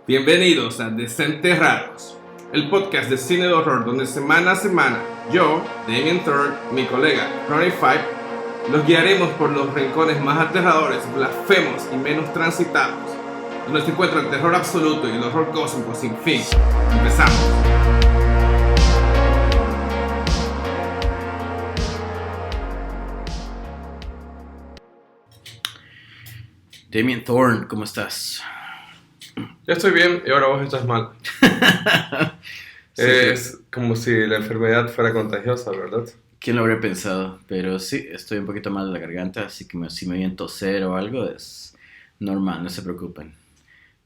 Bienvenidos a Desenterrados, el podcast de cine de horror donde semana a semana yo, Damien Thorne, mi colega Ronnie Five, los guiaremos por los rincones más aterradores, blasfemos y menos transitados, donde se encuentra el terror absoluto y el horror cósmico sin fin. Empezamos. Damien Thorne, ¿cómo estás? Ya estoy bien y ahora vos estás mal. Es como si la enfermedad fuera contagiosa, ¿verdad? ¿Quién lo habría pensado? Pero sí, estoy un poquito mal de la garganta, así que si me oyen toser o algo es normal, no se preocupen.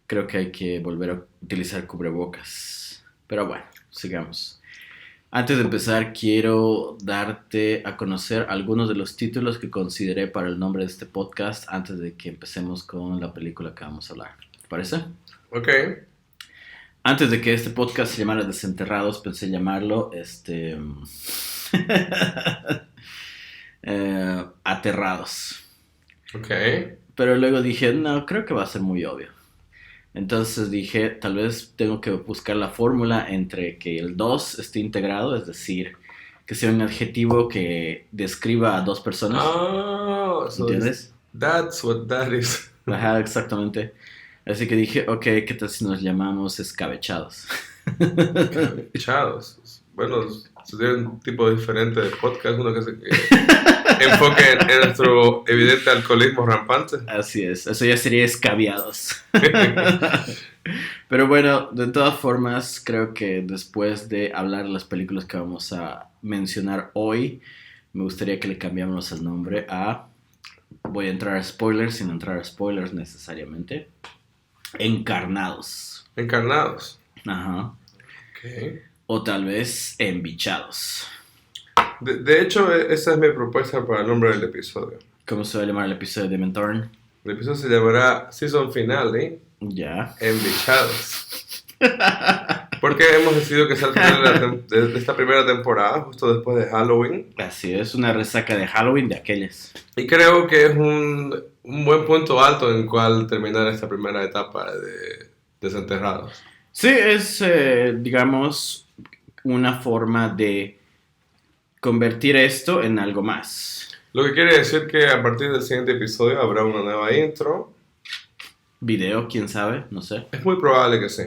Creo que hay que volver a utilizar cubrebocas. Pero bueno, sigamos. Antes de empezar, quiero darte a conocer algunos de los títulos que consideré para el nombre de este podcast antes de que empecemos con la película que vamos a hablar. ¿Te parece? Ok. Antes de que este podcast se llamara Desenterrados, pensé llamarlo Aterrados. Ok. Pero luego dije, no, creo que va a ser muy obvio. Entonces dije, tal vez tengo que buscar la fórmula entre que el 2 esté integrado, es decir, que sea un adjetivo que describa a dos personas. ¿Entiendes? That's what that is. Ajá, exactamente. Así que dije, ok, ¿qué tal si nos llamamos escabechados? Escabechados. Bueno, sería un tipo diferente de podcast, uno que se enfoque en nuestro evidente alcoholismo rampante. Así es, eso ya sería escabiados. Pero bueno, de todas formas, creo que después de hablar de las películas que vamos a mencionar hoy, me gustaría que le cambiáramos el nombre a... Voy a entrar a spoilers sin entrar a spoilers necesariamente. Encarnados. Encarnados. Ajá. Ok. O tal vez embichados. De hecho, esa es mi propuesta para el nombre del episodio. ¿Cómo se va a llamar el episodio de Damien Thorne? El episodio se llamará Season Finale, Ya. Embichados. Porque hemos decidido que sea el final de esta primera temporada, justo después de Halloween. Así es, una resaca de Halloween de aquellas. Y creo que es un buen punto alto en cual terminar esta primera etapa de Desenterrados. Sí, es, digamos, una forma de convertir esto en algo más. Lo que quiere decir que a partir del siguiente episodio habrá una nueva intro. Video, quién sabe, no sé. Es muy probable que sí.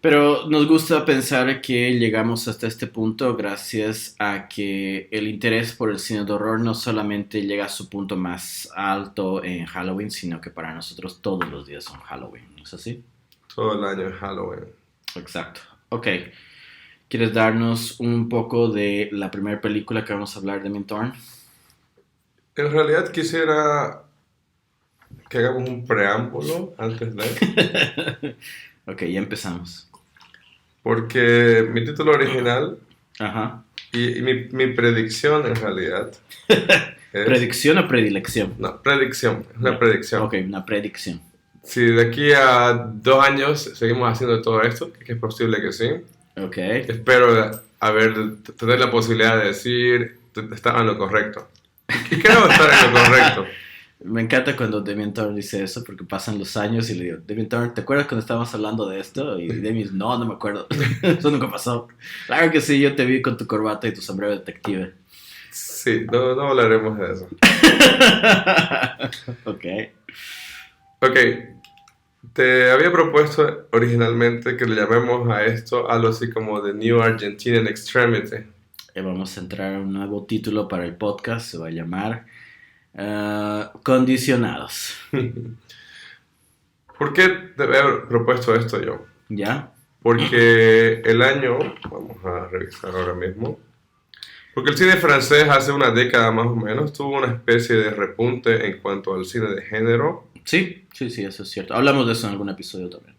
Pero nos gusta pensar que llegamos hasta este punto gracias a que el interés por el cine de horror no solamente llega a su punto más alto en Halloween, sino que para nosotros todos los días son Halloween, ¿no es así? Todo el año es Halloween. Exacto. Ok. ¿Quieres darnos un poco de la primera película que vamos a hablar de Damien Thorne? En realidad quisiera que hagamos un preámbulo antes de... Ok, ya empezamos. Porque mi título original Ajá. y mi predicción en realidad es... ¿Predicción o predilección? No, predicción. Es una predicción. Ok, una predicción. Si de aquí a 2 años seguimos haciendo todo esto, que es posible que sí, Ok. espero tener la posibilidad de decir estaba en lo correcto. Y creo estar en lo correcto. Me encanta cuando Damien Thorne dice eso porque pasan los años y le digo, Damien Thorne, ¿te acuerdas cuando estábamos hablando de esto? Y Damien dice, no me acuerdo. Eso nunca pasó. Claro que sí, yo te vi con tu corbata y tu sombrero de detective. Sí, no hablaremos de eso. Ok. Ok, te había propuesto originalmente que le llamemos a esto algo así como The New Argentinian Extremity. Vamos a entrar a un nuevo título para el podcast, se va a llamar Condicionados. ¿Por qué te había propuesto esto yo? ¿Ya? Porque el año, vamos a revisar ahora mismo, porque el cine francés hace una década más o menos tuvo una especie de repunte en cuanto al cine de género. Sí, eso es cierto. Hablamos de eso en algún episodio también.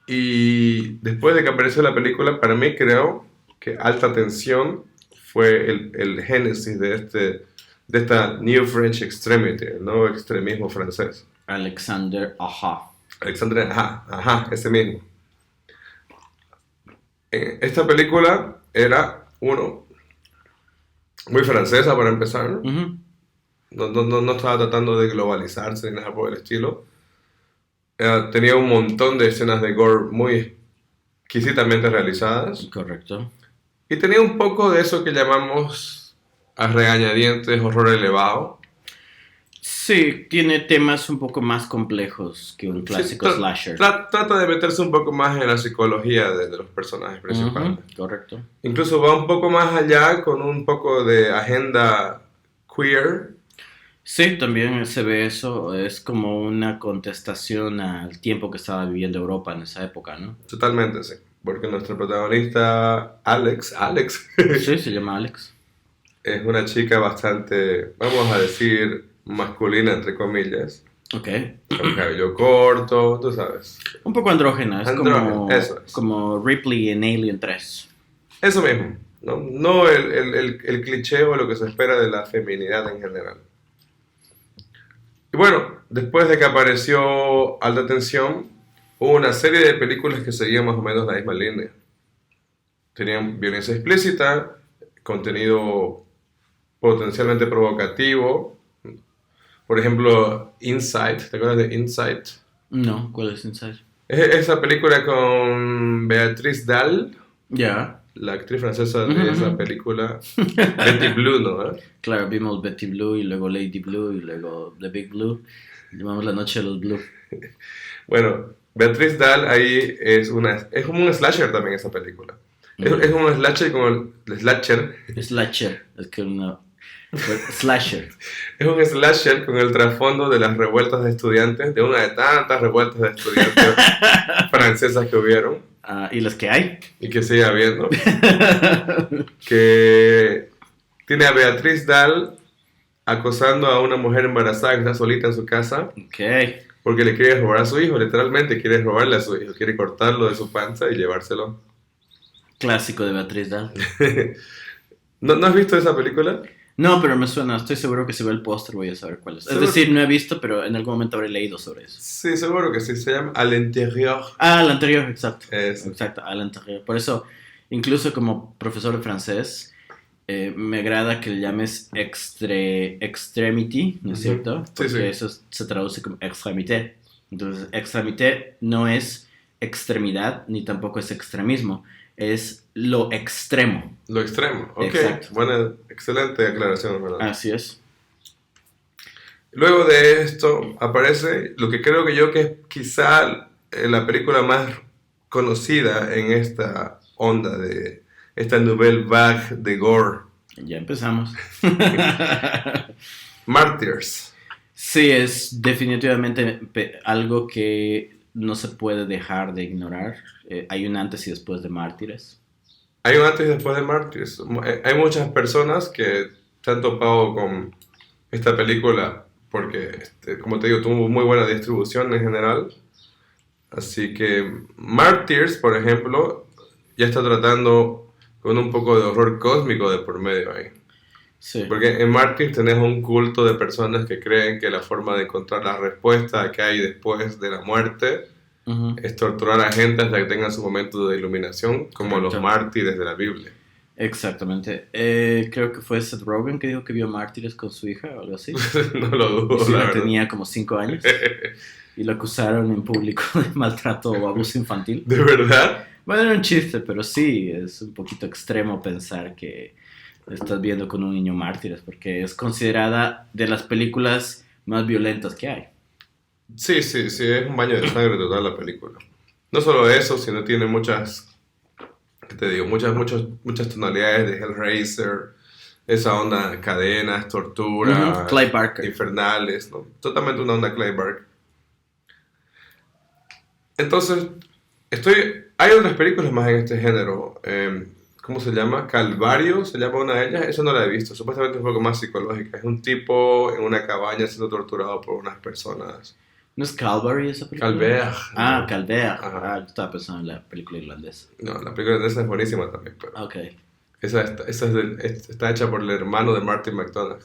Y después de que apareció la película, para mí creo que Alta Tensión fue el génesis de esta New French Extremity, el nuevo extremismo francés. Alexander Aja. Alexandre, ajá, ese mismo. Esta película era, muy francesa para empezar, ¿no? Uh-huh. No estaba tratando de globalizarse ni nada por el estilo. Tenía un montón de escenas de gore muy exquisitamente realizadas. Correcto. Y tenía un poco de eso que llamamos a regañadientes horror elevado. Sí, tiene temas un poco más complejos que un clásico Sí, slasher. Trata de meterse un poco más en la psicología de los personajes principales. Correcto. Incluso va un poco más allá con un poco de agenda queer. Sí, también se ve eso. Es como una contestación al tiempo que estaba viviendo Europa en esa época, ¿no? Totalmente, sí. Porque nuestro protagonista, Alex, Sí, se llama Alex. es una chica bastante, vamos a decir, masculina, entre comillas. Ok. Con cabello corto, tú sabes. Un poco andrógena, es Andrógena, eso es. como Ripley en Alien 3. Eso mismo, ¿no? No el cliché o lo que se espera de la feminidad en general. Y bueno, después de que apareció Alta Tensión, hubo una serie de películas que seguían más o menos la misma línea. Tenían violencia explícita, contenido potencialmente provocativo. Por ejemplo, Inside, ¿te acuerdas de Inside? No, ¿cuál es Inside? Es esa película con Beatriz Dalle, Ya. la actriz francesa de esa película. Betty Blue, ¿no? Claro, vimos Betty Blue y luego Lady Blue y luego The Big Blue. Llamamos La Noche de los Blue. Bueno, Beatriz Dalle ahí es como un slasher también esa película. Es un slasher como el slasher. Slasher, es que una... Slasher. Es un slasher con el trasfondo de las revueltas de estudiantes, de una de tantas revueltas de estudiantes francesas que hubieron. ¿Y las que hay? Y que sigue habiendo. Que tiene a Beatriz Dalle acosando a una mujer embarazada que está solita en su casa. Ok. Porque le quiere robar a su hijo, literalmente quiere robarle a su hijo, quiere cortarlo de su panza y llevárselo. Clásico de Beatriz Dalle. ¿No has visto esa película? No, pero me suena, estoy seguro que si veo el póster voy a saber cuál es. Es ¿Seguro? decir, no he visto, pero en algún momento habré leído sobre eso. Sí, seguro que sí, se llama À l'intérieur. Ah, el anterior, exacto. Eso. Exacto, al anterior. Por eso, incluso como profesor de francés, me agrada que le llames extremity, ¿no es cierto? Sí, Porque sí. eso se traduce como extrémité. Entonces, extrémité no es extremidad ni tampoco es extremismo, es lo extremo. Lo extremo, ok. Exacto. Buena, excelente aclaración, ¿verdad? Así es. Luego de esto aparece lo que creo que es quizá la película más conocida en esta onda de esta nouvelle vague de gore. Ya empezamos. Martyrs. Sí, es definitivamente algo que no se puede dejar de ignorar. Hay un antes y después de Mártires. Hay un antes y después de Martyrs. Hay muchas personas que se han topado con esta película porque, como te digo, tuvo muy buena distribución en general. Así que Martyrs, por ejemplo, ya está tratando con un poco de horror cósmico de por medio ahí. Sí. Porque en Martyrs tenés un culto de personas que creen que la forma de encontrar la respuesta que hay después de la muerte es torturar a gente hasta que tengan su momento de iluminación, como los mártires de la Biblia. Exactamente. Creo que fue Seth Rogen que dijo que vio Mártires con su hija o algo así. No lo dudo, Y su la hija verdad. tenía como 5 años y lo acusaron en público de maltrato o abuso infantil. ¿De verdad? Bueno, era un chiste, pero sí, es un poquito extremo pensar que estás viendo con un niño Mártires, porque es considerada de las películas más violentas que hay. Sí, es un baño de sangre total la película. No solo eso, sino tiene muchas, ¿qué te digo? Muchas tonalidades de Hellraiser, esa onda, cadenas, tortura, Clive Barker. infernales, ¿no? Totalmente una onda Clive Barker. Entonces, hay otras películas más en este género. ¿Cómo se llama? Calvario, se llama una de ellas. Eso no la he visto. Supuestamente es un poco más psicológica. Es un tipo en una cabaña siendo torturado por unas personas. ¿No es Calvary esa película? Calvaire. Ah, Calvaire. Ajá. Ah, yo estaba pensando en la película irlandesa. No, la película de esa es buenísima también. Pero Ok. esa está hecha por el hermano de Martin McDonagh.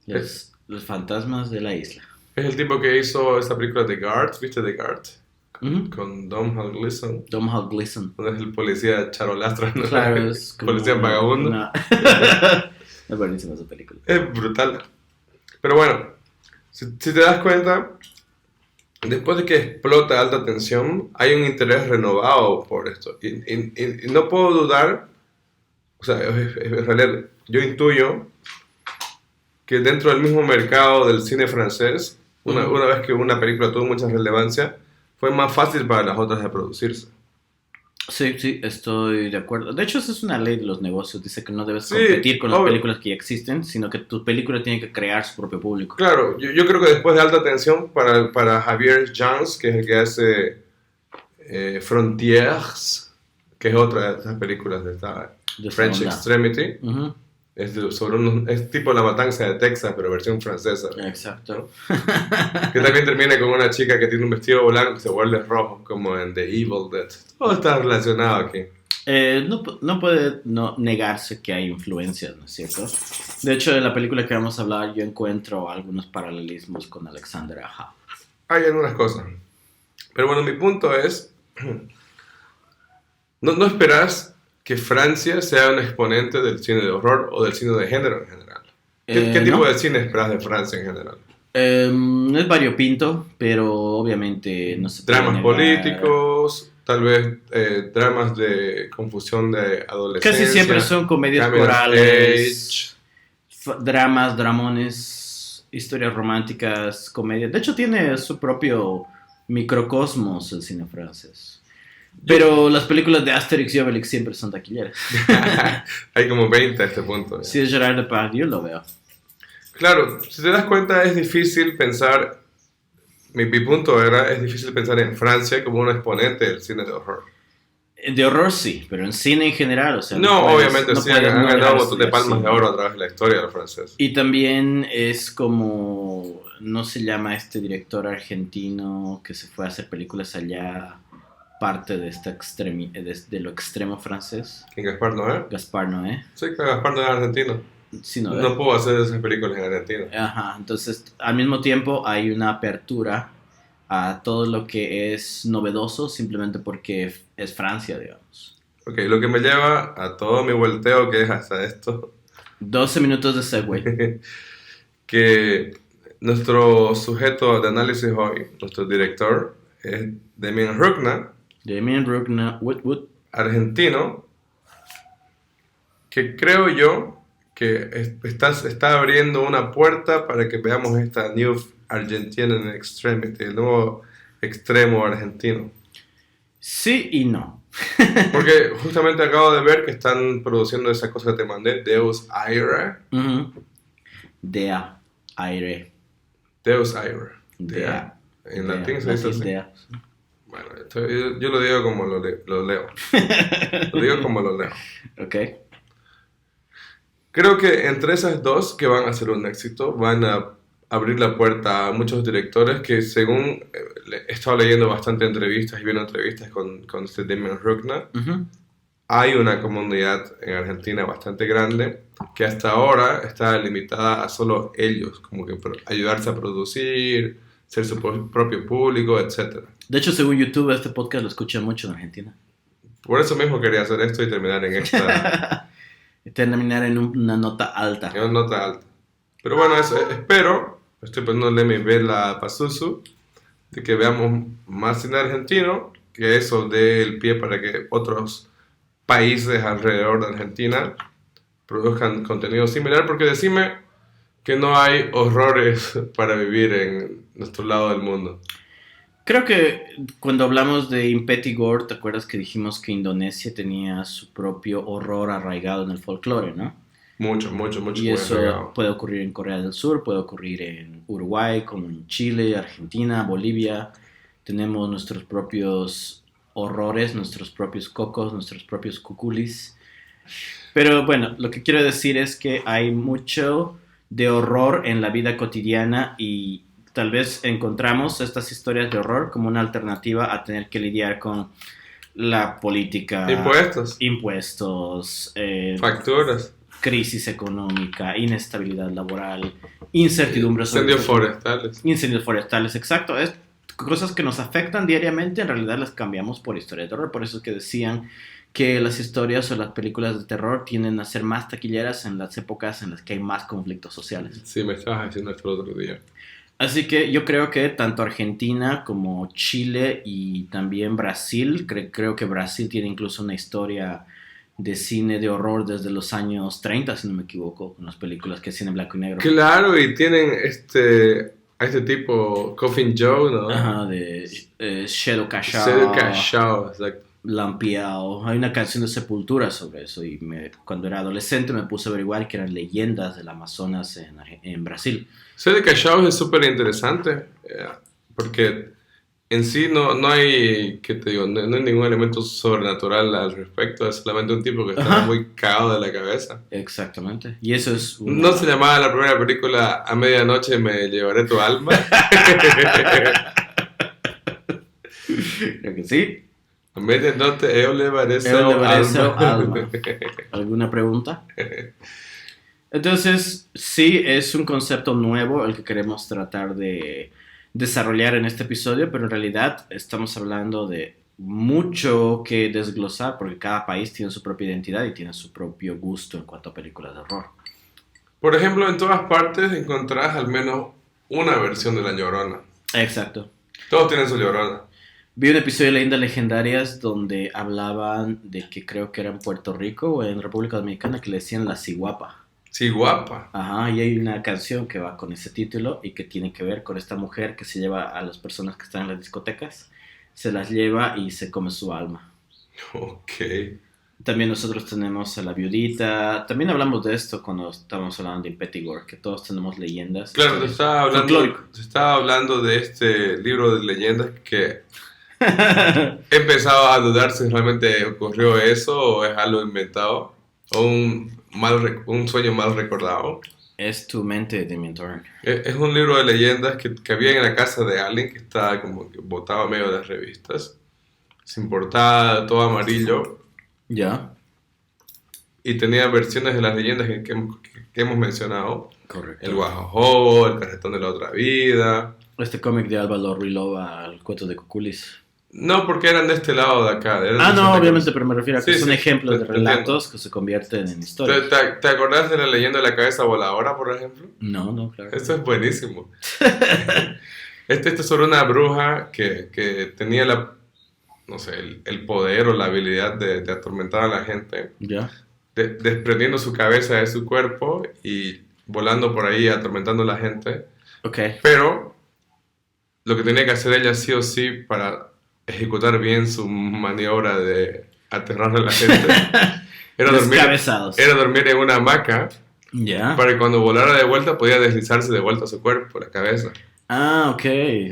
Los fantasmas de la isla. Es el tipo que hizo esa película The Guard. ¿Viste The Guard? Ujú. Con Domhnall Gleeson. Domhnall Gleeson. Donde es el policía charolastra, ¿no? Claro, es como Policía vagabundo. Es buenísima esa película. Es brutal. Pero bueno, si te das cuenta, después de que explota Alta Tensión, hay un interés renovado por esto. Y no puedo dudar, o sea, en realidad yo intuyo que dentro del mismo mercado del cine francés, una vez que una película tuvo mucha relevancia, fue más fácil para las otras de producirse. Sí, sí, estoy de acuerdo. De hecho, esa es una ley de los negocios. Dice que no debes Sí, competir con las obvio. películas que ya existen, sino que tu película tiene que crear su propio público. Claro, yo creo que después de Alta Tensión, para Javier Jans, que es el que hace Frontiers, que es otra de esas películas de esta De esta French onda. Extremity, Ujú, es tipo La Matanza de Texas, pero versión francesa. exacto. Que también termina con una chica que tiene un vestido blanco y se vuelve rojo, como en The Evil Dead. Todo está relacionado aquí. No puede no negarse que hay influencias, ¿no es cierto? De hecho, en la película que vamos a hablar, yo encuentro algunos paralelismos con Alexander Aja. Hay algunas cosas. Pero bueno, mi punto es, no esperas que Francia sea un exponente del cine de horror o del cine de género en general. ¿Qué tipo No. de cine esperas de Francia en general? Es variopinto, pero obviamente no se puede Dramas negar. políticos, tal vez dramas de confusión de adolescencia. Casi siempre son comedias coming of corales, age. dramas, dramones, historias románticas, comedias. De hecho, tiene su propio microcosmos el cine francés. Pero las películas de Asterix y Obelix siempre son taquilleras. Hay como 20 a este punto. Si es Gerard Depardieu, lo veo. Claro, si te das cuenta es difícil pensar, mi punto era, es difícil pensar en Francia como un exponente del cine de horror. De horror sí, pero en cine en general, o sea, No, puedes- obviamente no sí, puedes han no ganado dejar un montón de estudiar palmas de cine. oro a través de la historia de los franceses. Y también es como, no se llama este director argentino que se fue a hacer películas allá, parte de esta de lo extremo francés, ¿Quién Gaspar Noé? Gaspar Noé. Sí, que Gaspar Noé es argentino. Sí, no, No puedo hacer esas películas en Argentina. Ajá, entonces al mismo tiempo hay una apertura a todo lo que es novedoso simplemente porque es Francia, digamos. Ok, lo que me lleva a todo mi volteo que es hasta esto, 12 minutos de segue. que nuestro sujeto de análisis hoy, nuestro director, es Damien Rugna, Damien Rugna, Wood. argentino, que creo yo que está abriendo una puerta para que veamos esta New Argentinian Extremity, el nuevo extremo argentino. Sí y no. Porque justamente acabo de ver que están produciendo esa cosa que te mandé, Deus Ira. Ujú. Dea, aire. Deus Ira. Dea. En Dea, latín se dice latín así. dea. Bueno, yo lo digo como lo leo. Lo digo como lo leo. Ok. Creo que entre esas dos que van a ser un éxito, van a abrir la puerta a muchos directores que según he estado leyendo bastante entrevistas y viendo entrevistas con este Damien Rugna, Ujú. hay una comunidad en Argentina bastante grande que hasta ahora está limitada a solo ellos, como que ayudarse a producir, ser su propio público, etc. De hecho, según YouTube, este podcast lo escuchan mucho en Argentina. Por eso mismo quería hacer esto y terminar en esta Terminar en una nota alta. en una nota alta. Pero bueno, eso, espero, estoy poniéndole mi vela a Pazuzu, de que veamos más cine argentino, que eso dé el pie para que otros países alrededor de Argentina produzcan contenido similar, porque decime que no hay horrores para vivir en nuestro lado del mundo. Creo que cuando hablamos de Impeti Gore, ¿te acuerdas que dijimos que Indonesia tenía su propio horror arraigado en el folclore, ¿no? Mucho Y muy eso arraigado. puede ocurrir en Corea del Sur, puede ocurrir en Uruguay, como en Chile, Argentina, Bolivia. Tenemos nuestros propios horrores, nuestros propios cocos, nuestros propios cuculis. Pero bueno, lo que quiero decir es que hay mucho de horror en la vida cotidiana y tal vez encontramos estas historias de horror como una alternativa a tener que lidiar con la política, impuestos, Facturas, crisis económica, inestabilidad laboral, incertidumbre sobre incendios forestales. exacto. Es cosas que nos afectan diariamente, en realidad las cambiamos por historias de terror. Por eso es que decían que las historias o las películas de terror tienden a ser más taquilleras en las épocas en las que hay más conflictos sociales. Sí, me estabas diciendo esto el otro día. Así que yo creo que tanto Argentina como Chile y también Brasil, creo que Brasil tiene incluso una historia de cine de horror desde los años 30, si no me equivoco, con las películas que hacían en blanco y negro. Claro, y tienen a este tipo, Coffin Joe, ¿no? Ajá, de Shadow Cedric Cachao, Cachao, exacto. Lampiao. Hay una canción de Sepultura sobre eso y cuando era adolescente me puse a averiguar que eran leyendas del Amazonas en Brasil. Cedric Cachao es súper interesante, porque en sí no hay, ¿qué te digo? No hay ningún elemento sobrenatural al respecto, es solamente un tipo que está Ajá. muy cagado de la cabeza. Exactamente. Y eso es ¿No se una... llamaba la primera película A medianoche me llevaré tu alma? Creo que sí. A medianoche yo llevaré Yo seu llevaré seu alma. alma. ¿Alguna pregunta? Entonces, sí, es un concepto nuevo el que queremos tratar de desarrollar en este episodio, pero en realidad estamos hablando de mucho que desglosar porque cada país tiene su propia identidad y tiene su propio gusto en cuanto a películas de horror. Por ejemplo, en todas partes encontrás al menos una versión de La Llorona. Exacto. Todos tienen su Llorona. Vi un episodio de Leyendas Legendarias donde hablaban de que creo que era en Puerto Rico o en República Dominicana que le decían la ciguapa. Sí, guapa. Ajá, y hay una canción que va con ese título y que tiene que ver con esta mujer que se lleva a las personas que están en las discotecas, se las lleva y se come su alma. Ok. También nosotros tenemos a la viudita, también hablamos de esto cuando estábamos hablando de Impetigore, que todos tenemos leyendas. Claro, Folclórico. te estaba hablando de este libro de leyendas que he empezado a dudar si realmente ocurrió eso o es algo inventado o un sueño mal recordado. Es tu mente, Damien Thorne. Es un libro de leyendas que había en la casa de alguien que estaba como que botado medio de las revistas, sin portada, todo amarillo, ¿Ya? y tenía versiones de las leyendas que hemos mencionado. Correcto. El Guajojo, el Carretón de la Otra Vida. Este cómic de Álvaro Ruilova, El cuento de Cuculis. No, porque eran de este lado de acá. Eran Ah, de no, Santa obviamente, Cruz. pero me refiero a que Sí, son sí, ejemplos de te entiendo. relatos que se convierten en ¿Te, historias. te acordás de la leyenda de la cabeza voladora, por ejemplo? No, no, claro. Esto es buenísimo. Esto es sobre una bruja que tenía no sé, el poder o la habilidad de atormentar a la gente, ¿Ya? desprendiendo su cabeza de su cuerpo y volando por ahí atormentando a la gente. Ok. Pero lo que tenía que hacer ella sí o sí para ejecutar bien su maniobra de aterrar a la gente Descabezados. era dormir en una hamaca ¿Ya? para que cuando volara de vuelta podía deslizarse de vuelta a su cuerpo, la cabeza. Ah, ok.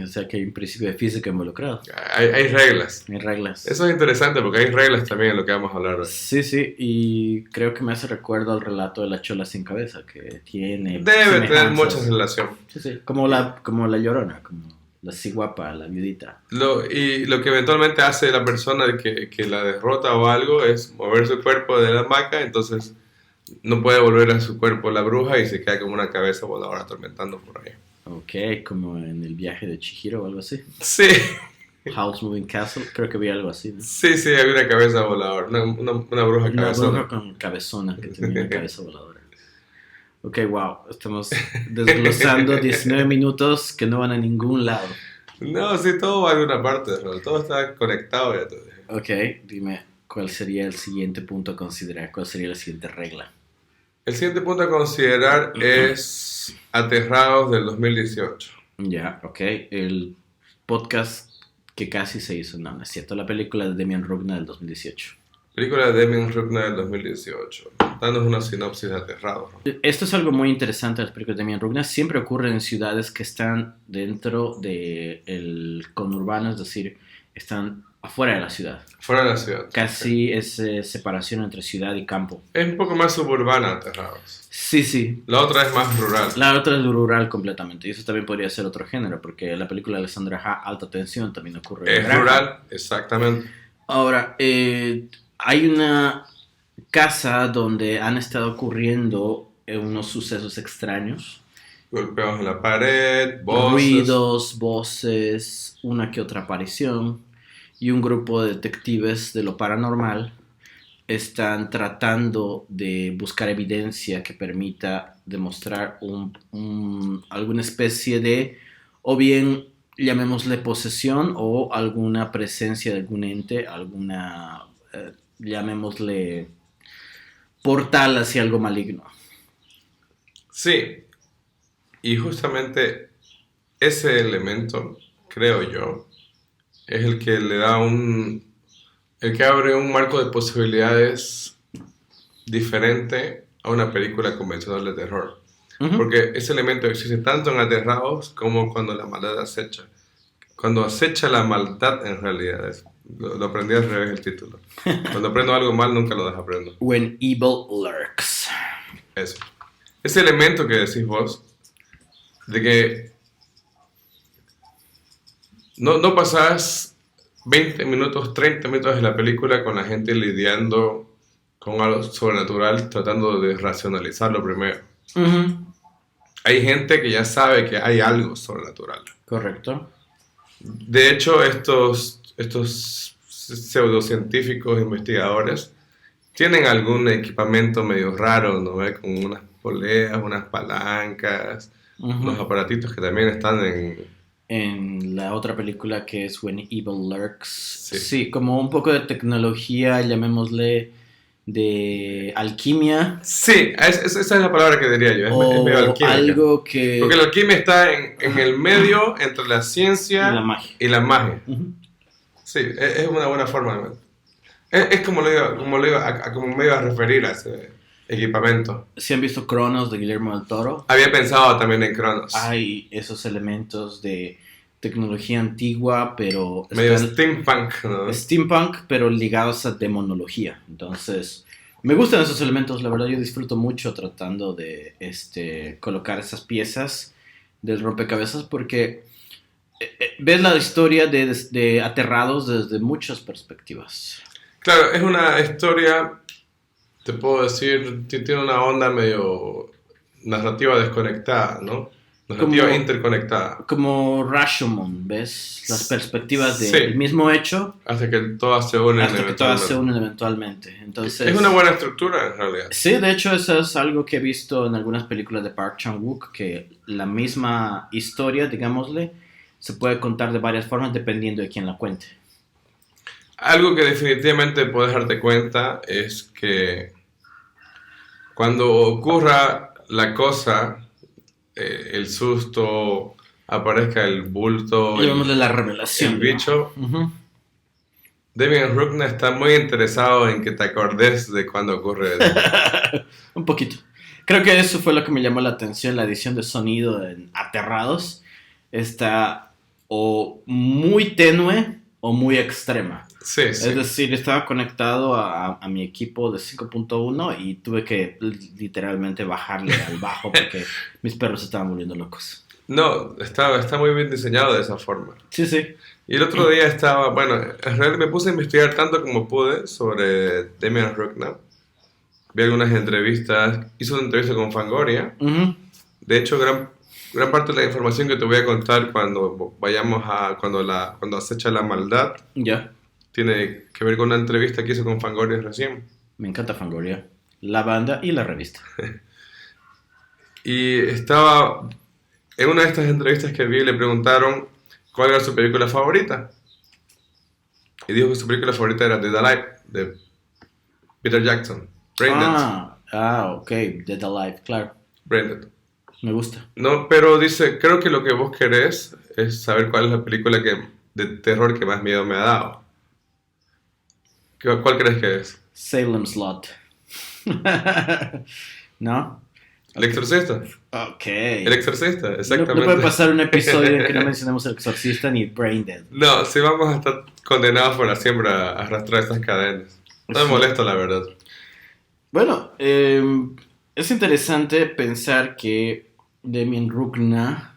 O sea que hay un principio de física involucrado. Hay reglas. Hay reglas. Eso es interesante porque hay reglas también en lo que vamos a hablar hoy. Sí, sí. Y creo que me hace recuerdo al relato de la chola sin cabeza, que tiene Debe tener semejanzas. mucha relación. Sí, sí. Como la llorona, como la ciguapa, la viudita. Y lo que eventualmente hace la persona que la derrota o algo es mover su cuerpo de la hamaca, entonces no puede volver a su cuerpo la bruja y se queda como una cabeza voladora atormentando por ahí. Ok, como en el viaje de Chihiro o algo así. Sí, House Moving Castle, creo que vi algo así, ¿no? sí, hay una cabeza voladora, una bruja Una cabezona. bruja con cabezona que tenía una cabeza voladora. Ok, wow, estamos desglosando 19 minutos que no van a ningún lado. No, sí, todo va en una parte, Raúl, todo está conectado ya. Ok, dime, ¿cuál sería el siguiente punto a considerar? ¿Cuál sería la siguiente regla? El siguiente punto a considerar es Aterrados del 2018. Ya, ok, el podcast que casi se hizo, no es cierto, la película de Demian Rugna del 2018. Película de Damien Rugna del 2018. Danos una sinopsis de Aterrados. Esto es algo muy interesante de las películas de Demian Rugna. Siempre ocurren en ciudades que están dentro del conurbano, es decir, están afuera de la ciudad. Fuera de la ciudad. Casi es separación entre ciudad y campo. Es un poco más suburbana Aterrados. Sí, sí. La otra es más rural. La otra es rural completamente. Y eso también podría ser otro género, porque la película de Alessandra Ha, Alta Tensión, también ocurre en Es granja. rural, exactamente. Ahora, hay una casa donde han estado ocurriendo unos sucesos extraños. Golpeos en la pared, voces. Ruidos, voces, una que otra aparición. Y un grupo de detectives de lo paranormal están tratando de buscar evidencia que permita demostrar alguna especie de o bien llamémosle posesión o alguna presencia de algún ente, llamémosle portal hacia algo maligno. Sí, y justamente ese elemento, creo yo, es el que le da el que abre un marco de posibilidades diferente a una película convencional de terror. Uh-huh. Porque ese elemento existe tanto en Aterrados como cuando la maldad acecha. Cuando acecha la maldad, en realidad, lo aprendí al revés el título. Cuando aprendo algo mal, nunca lo desaprendo. When evil lurks. Eso. Ese elemento que decís vos, de que no pasás 20 minutos, 30 minutos de la película con la gente lidiando con algo sobrenatural, tratando de racionalizarlo primero. Uh-huh. Hay gente que ya sabe que hay algo sobrenatural. Correcto. De hecho, estos pseudocientíficos investigadores tienen algún equipamiento medio raro, ¿no? Con unas poleas, unas palancas, unos aparatitos que también están en la otra película que es When Evil Lurks. Sí, como un poco de tecnología, llamémosle, de alquimia. Sí, esa es la palabra que diría yo. Es medio alquímica. Algo que... Porque la alquimia está en el medio entre la ciencia y la magia. Uh-huh. Sí, es una buena forma. Es como me iba a referir a ese equipamiento. ¿Sí han visto Cronos de Guillermo del Toro? Había pensado también en Cronos. Hay esos elementos de tecnología antigua, pero... medio steampunk, ¿no? Steampunk, pero ligados a demonología. Entonces, me gustan esos elementos. La verdad, yo disfruto mucho tratando de colocar esas piezas del rompecabezas porque ves la historia de Aterrados desde muchas perspectivas. Claro, es una historia, te puedo decir, tiene una onda medio narrativa desconectada, ¿no? Narrativa interconectada. Como Rashomon, ¿ves? Las perspectivas del mismo hecho. Hasta que todas se unen eventualmente. Entonces, es una buena estructura, en realidad. Sí, de hecho, eso es algo que he visto en algunas películas de Park Chan-wook, que la misma historia, digámosle, se puede contar de varias formas dependiendo de quién la cuente. Algo que definitivamente puedes darte cuenta es que cuando ocurra la cosa, el susto, aparezca el bulto, la revelación, el bicho, uh-huh. Damien Rookna está muy interesado en que te acordes de cuando ocurre eso. Un poquito. Creo que eso fue lo que me llamó la atención, la edición de sonido en Aterrados. Está o muy tenue o muy extrema. Sí. Es decir, estaba conectado a mi equipo de 5.1 y tuve que literalmente bajarle al bajo porque mis perros estaban volviendo locos. No, está muy bien diseñado de esa forma. Sí, sí. Y el otro día en realidad me puse a investigar tanto como pude sobre Damien Rookna. Vi algunas entrevistas, hizo una entrevista con Fangoria. Uh-huh. De hecho, gran parte de la información que te voy a contar cuando vayamos cuando acecha la maldad, tiene que ver con una entrevista que hizo con Fangoria recién. Me encanta Fangoria, la banda y la revista. Y estaba en una de estas entrevistas que vi, le preguntaron cuál era su película favorita. Y dijo que su película favorita era Dead Alive, de Peter Jackson. Ok, Dead Alive, claro. Braindead. Me gusta. No, pero dice, creo que lo que vos querés es saber cuál es la película de terror que más miedo me ha dado. ¿Cuál crees que es? Salem's Lot. ¿No? ¿El Exorcista? Ok. El Exorcista, exactamente. No puede pasar un episodio en que no mencionemos El Exorcista ni Braindead. No, sí vamos a estar condenados por siempre a arrastrar esas cadenas. No me molesta, la verdad. Bueno, es interesante pensar que Damien Rookna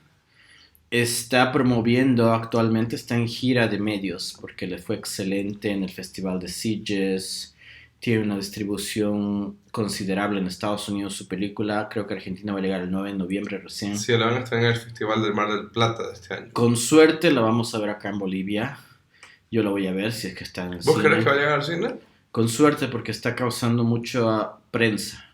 está promoviendo actualmente, está en gira de medios porque le fue excelente en el Festival de Sitges, tiene una distribución considerable en Estados Unidos su película, creo que Argentina va a llegar el 9 de noviembre recién. Sí, la van a estrenar en el Festival del Mar del Plata de este año. Con suerte la vamos a ver acá en Bolivia, yo la voy a ver si es que está en el cine. ¿Vos crees que va a llegar al cine? Con suerte porque está causando mucha prensa.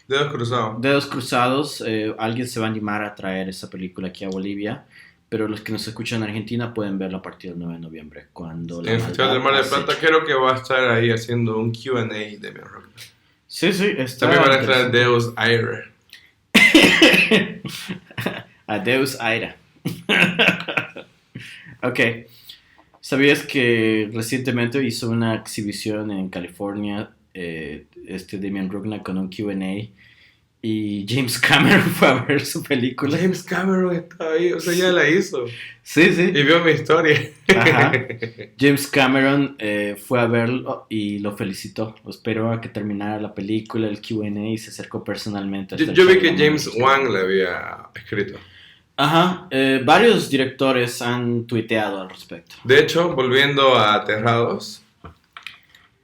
Dedos cruzados. Dedos cruzados, alguien se va a animar a traer esa película aquí a Bolivia, pero los que nos escuchan en Argentina pueden verlo a partir del 9 de noviembre, cuando En el Festival del Mar del Plata creo que va a estar ahí haciendo un Q&A de Demian Rock. Sí, está. También van a estar Deus Aire. Adeus Aira. Ok. ¿Sabías que recientemente hizo una exhibición en California, Demian Rugna, con un Q&A, y James Cameron fue a ver su película? James Cameron está ahí, o sea, ya la hizo. Sí. Y vio mi historia. Ajá. James Cameron fue a verlo y lo felicitó. Esperó a que terminara la película, el Q&A, y se acercó personalmente. Yo vi que James Wan le había escrito. Ajá, varios directores han tuiteado al respecto. De hecho, volviendo a Aterrados,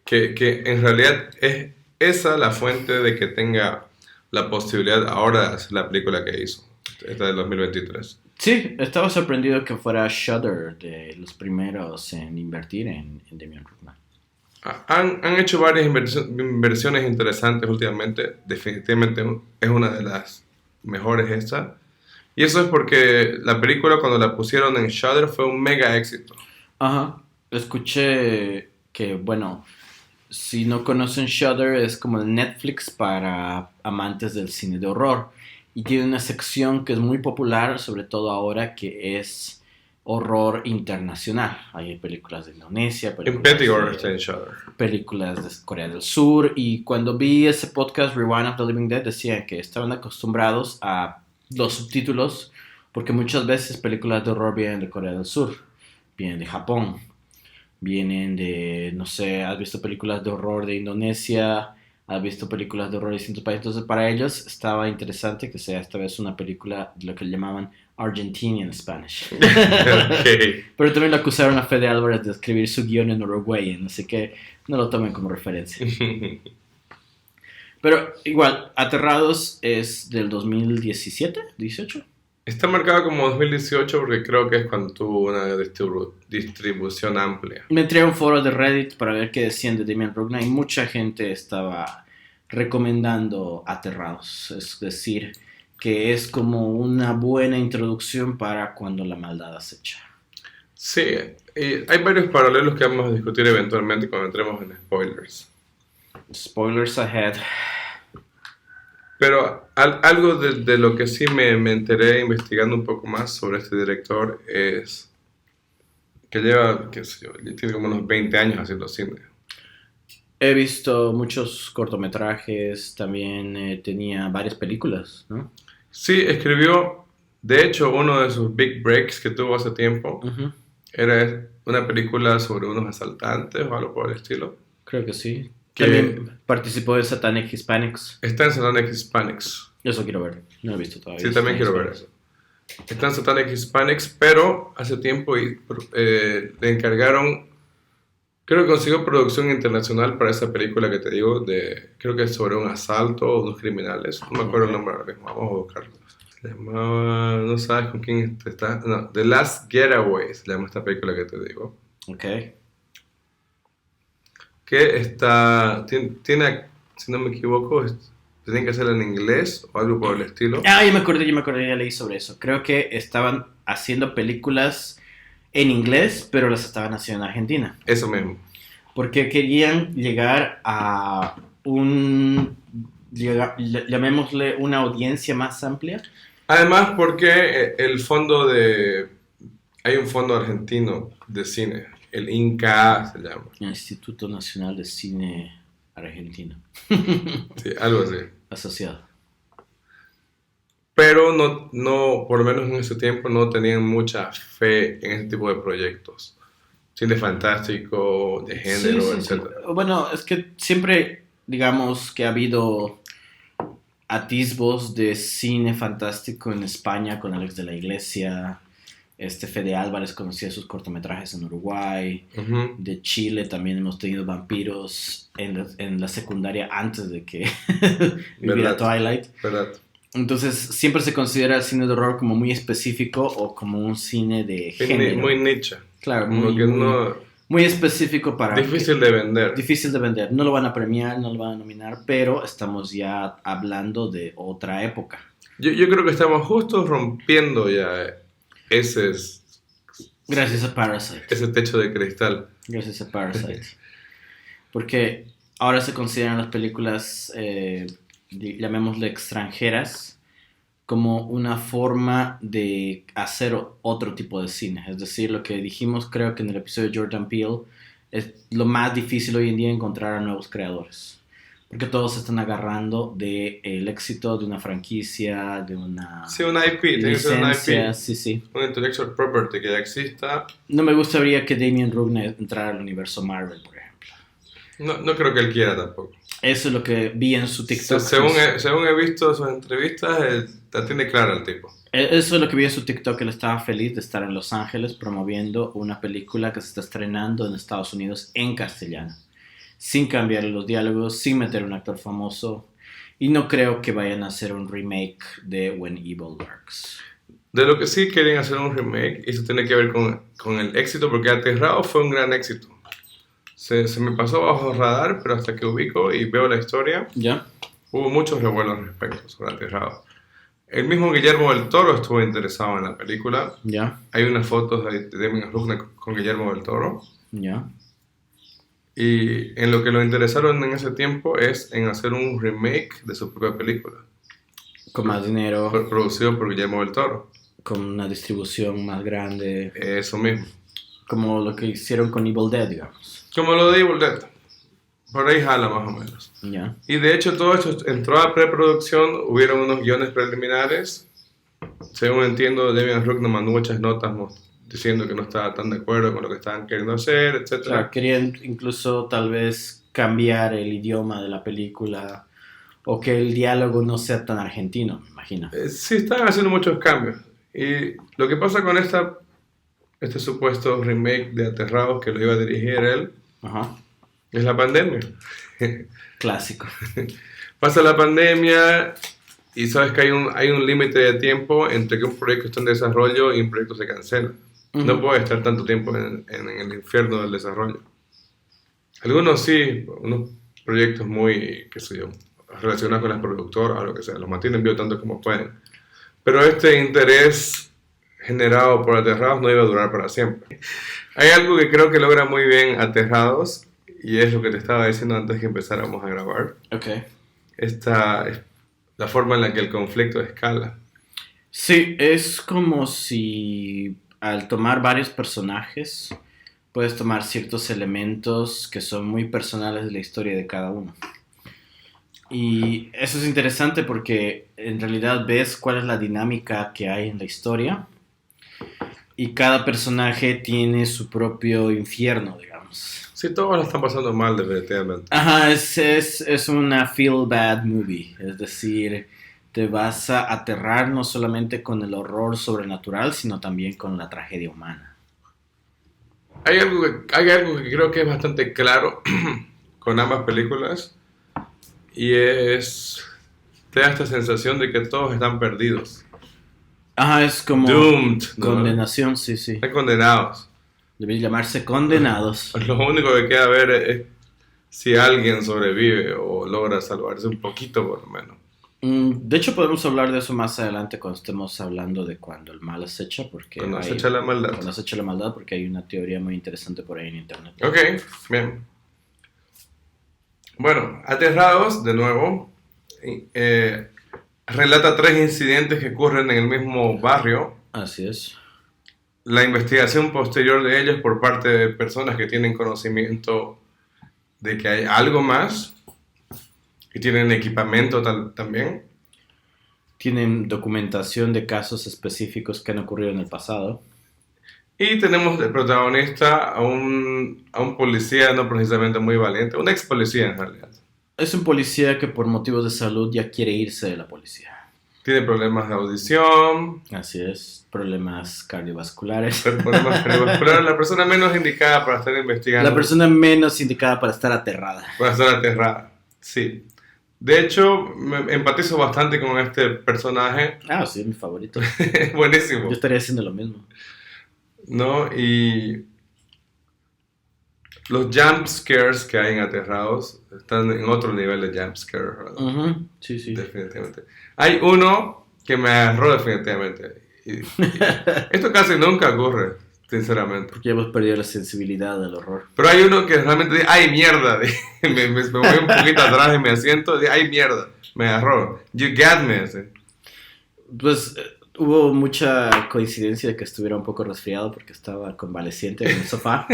que en realidad es esa la fuente de que tenga la posibilidad ahora de hacer la película que hizo, esta del 2023. Sí, estaba sorprendido que fuera Shudder de los primeros en invertir en Demian Rugna. Han hecho varias inversiones interesantes últimamente. Definitivamente es una de las mejores esta. Y eso es porque la película, cuando la pusieron en Shudder, fue un mega éxito. Ajá, escuché que, bueno, si no conocen Shudder, es como el Netflix para amantes del cine de horror. Y tiene una sección que es muy popular, sobre todo ahora, que es horror internacional. Hay películas de Indonesia, películas de Corea del Sur. Y cuando vi ese podcast, Rewind of the Living Dead, decían que estaban acostumbrados a los subtítulos, porque muchas veces películas de horror vienen de Corea del Sur, vienen de Japón, vienen de, no sé, has visto películas de horror de Indonesia, has visto películas de horror de distintos países. Entonces para ellos estaba interesante que sea esta vez una película de lo que llamaban Argentinian Spanish. Okay. Pero también lo acusaron a Fede Álvarez de escribir su guión en uruguayo, así que no lo tomen como referencia. Pero igual, Aterrados es del 2017, 18. Está marcado como 2018 porque creo que es cuando tuvo una distribución amplia. Me entré a un foro de Reddit para ver qué decían de Demian Rugna y mucha gente estaba recomendando Aterrados. Es decir, que es como una buena introducción para cuando la maldad acecha. Sí, y hay varios paralelos que vamos a discutir eventualmente cuando entremos en spoilers. Spoilers ahead. Pero algo de lo que sí me enteré investigando un poco más sobre este director es que lleva, qué sé yo, tiene como unos 20 años haciendo cine. He visto muchos cortometrajes, también tenía varias películas, ¿no? Sí, escribió, de hecho, uno de sus big breaks que tuvo hace tiempo. Uh-huh. Era una película sobre unos asaltantes o algo por el estilo. Creo que sí. También participó en Satanic Hispanics. Está en Satanic Hispanics. Eso quiero ver, no lo he visto todavía. Sí, también quiero ver eso. Está en Satanic Hispanics, pero hace tiempo le encargaron, creo que consiguió producción internacional para esa película que te digo, creo que es sobre un asalto o unos criminales. No me acuerdo el nombre ahora mismo, vamos a buscarlo. Se llamaba, no sabes con quién está, no, The Last Getaway se llama esta película que te digo. Ok. Que tiene, si no me equivoco, tienen que hacerla en inglés o algo por el estilo. Ah, ya me acordé, ya leí sobre eso. Creo que estaban haciendo películas en inglés, pero las estaban haciendo en Argentina. Eso mismo. Porque querían llegar a llamémosle una audiencia más amplia. Además, porque hay un fondo argentino de cine, el INCA se llama. Instituto Nacional de Cine Argentino. Sí, algo así. Asociado. Pero no, por lo menos en ese tiempo no tenían mucha fe en ese tipo de proyectos. Cine fantástico, de género, sí. etc. Bueno, es que siempre, digamos, que ha habido atisbos de cine fantástico en España con Alex de la Iglesia. Fede Álvarez conocía sus cortometrajes en Uruguay. Uh-huh. De Chile también hemos tenido vampiros en la secundaria antes de que viviera Twilight. ¿Verdad? Entonces siempre se considera el cine de horror como muy específico o como un cine de género. Muy niche. Claro, muy específico para... Difícil de vender. Difícil de vender. No lo van a premiar, no lo van a nominar, pero estamos ya hablando de otra época. Yo creo que estamos justo rompiendo ya ese es Gracias a Parasite. ese techo de cristal. Gracias a Parasite. Porque ahora se consideran las películas, llamémosle extranjeras, como una forma de hacer otro tipo de cine. Es decir, lo que dijimos creo que en el episodio de Jordan Peele, es lo más difícil hoy en día encontrar a nuevos creadores. Porque todos se están agarrando del éxito de una franquicia, de una Sí, un IP, tiene que ser un licencia. IP, Sí. un intellectual property que ya exista. No me gustaría que Damien Rugner entrara al universo Marvel, por ejemplo. No creo que él quiera tampoco. Eso es lo que vi en su TikTok. Según he visto sus entrevistas, la tiene clara el tipo. Eso es lo que vi en su TikTok. Él estaba feliz de estar en Los Ángeles promoviendo una película que se está estrenando en Estados Unidos en castellano. Sin cambiar los diálogos, sin meter un actor famoso. Y no creo que vayan a hacer un remake de When Evil Lurks. De lo que sí querían hacer un remake, y eso tiene que ver con el éxito, porque Aterrado fue un gran éxito. Se me pasó bajo el radar, pero hasta que ubico y veo la historia, ¿Ya? hubo muchos revuelos al respecto sobre Aterrado. El mismo Guillermo del Toro estuvo interesado en la película. ¿Ya? Hay unas fotos de Damien Rugner con Guillermo del Toro. ¿Ya? Y en lo que lo interesaron en ese tiempo es en hacer un remake de su propia película, Con más dinero, producido por Guillermo del Toro. con una distribución más grande. Eso mismo. Como lo que hicieron con Evil Dead, digamos. Como lo de Evil Dead. Por ahí jala más o menos. ¿Ya? Y de hecho todo esto entró a preproducción, hubieron unos guiones preliminares. Según entiendo, Damien Rugner mandó muchas notas diciendo que no estaba tan de acuerdo con lo que estaban queriendo hacer, etc. Claro, querían incluso tal vez cambiar el idioma de la película o que el diálogo no sea tan argentino, me imagino. Sí, estaban haciendo muchos cambios. Y lo que pasa con este supuesto remake de Aterrados que lo iba a dirigir él Ajá. es la pandemia. Clásico. Pasa la pandemia y sabes que hay un límite de tiempo entre que un proyecto está en desarrollo y un proyecto se cancela. No puede estar tanto tiempo en el infierno del desarrollo. Algunos sí, unos proyectos muy, qué sé yo, relacionados con las productoras o lo que sea, los mantienen vivos tanto como pueden. Pero este interés generado por Aterrados no iba a durar para siempre. Hay algo que creo que logra muy bien Aterrados, y es lo que te estaba diciendo antes que empezáramos a grabar. Ok. Esta es la forma en la que el conflicto escala. Sí, es como si al tomar varios personajes puedes tomar ciertos elementos que son muy personales de la historia de cada uno. Y eso es interesante porque en realidad ves cuál es la dinámica que hay en la historia y cada personaje tiene su propio infierno, digamos. Sí, todos la están pasando mal, definitivamente. Ajá, es una feel bad movie, es decir, te vas a aterrar no solamente con el horror sobrenatural, sino también con la tragedia humana. Hay algo que creo que es bastante claro con ambas películas, y te da esta sensación de que todos están perdidos. Ajá, es como Doomed, ¿no? condenación, sí. Están condenados. Debería llamarse condenados. Lo único que queda ver es si alguien sobrevive o logra salvarse un poquito por lo menos. De hecho, podemos hablar de eso más adelante cuando estemos hablando de cuando el mal acecha, porque Cuando se echa la maldad. cuando acecha la maldad, porque hay una teoría muy interesante por ahí en internet. Ok, bien. Bueno, Aterrados, de nuevo, relata 3 incidentes que ocurren en el mismo barrio. Así es. La investigación posterior de ellos por parte de personas que tienen conocimiento de que hay algo más y tienen equipamiento también. Tienen documentación de casos específicos que han ocurrido en el pasado. Y tenemos de protagonista a un policía no precisamente muy valiente, un ex policía en realidad. Es un policía que por motivos de salud ya quiere irse de la policía. Tiene problemas de audición, Así es, problemas cardiovasculares. problemas cardiovasculares, la persona menos indicada para estar investigando. La persona menos indicada para estar aterrada. Para estar aterrada, sí. De hecho, me empatizo bastante con este personaje. Ah, sí, es mi favorito. Es buenísimo. Yo estaría haciendo lo mismo. ¿No? Y los jump scares que hay en Aterrados están en otro nivel de jump scare, ¿verdad? Sí. Definitivamente. Hay uno que me agarró definitivamente Esto casi nunca ocurre, sinceramente. Porque ya hemos perdido la sensibilidad del horror. Pero hay uno que realmente dice, ¡ay, mierda! Me voy un poquito atrás de mi asiento y dice, ¡ay, mierda! Me agarró. You got me. Así. Pues hubo mucha coincidencia de que estuviera un poco resfriado porque estaba convaleciente en el sofá.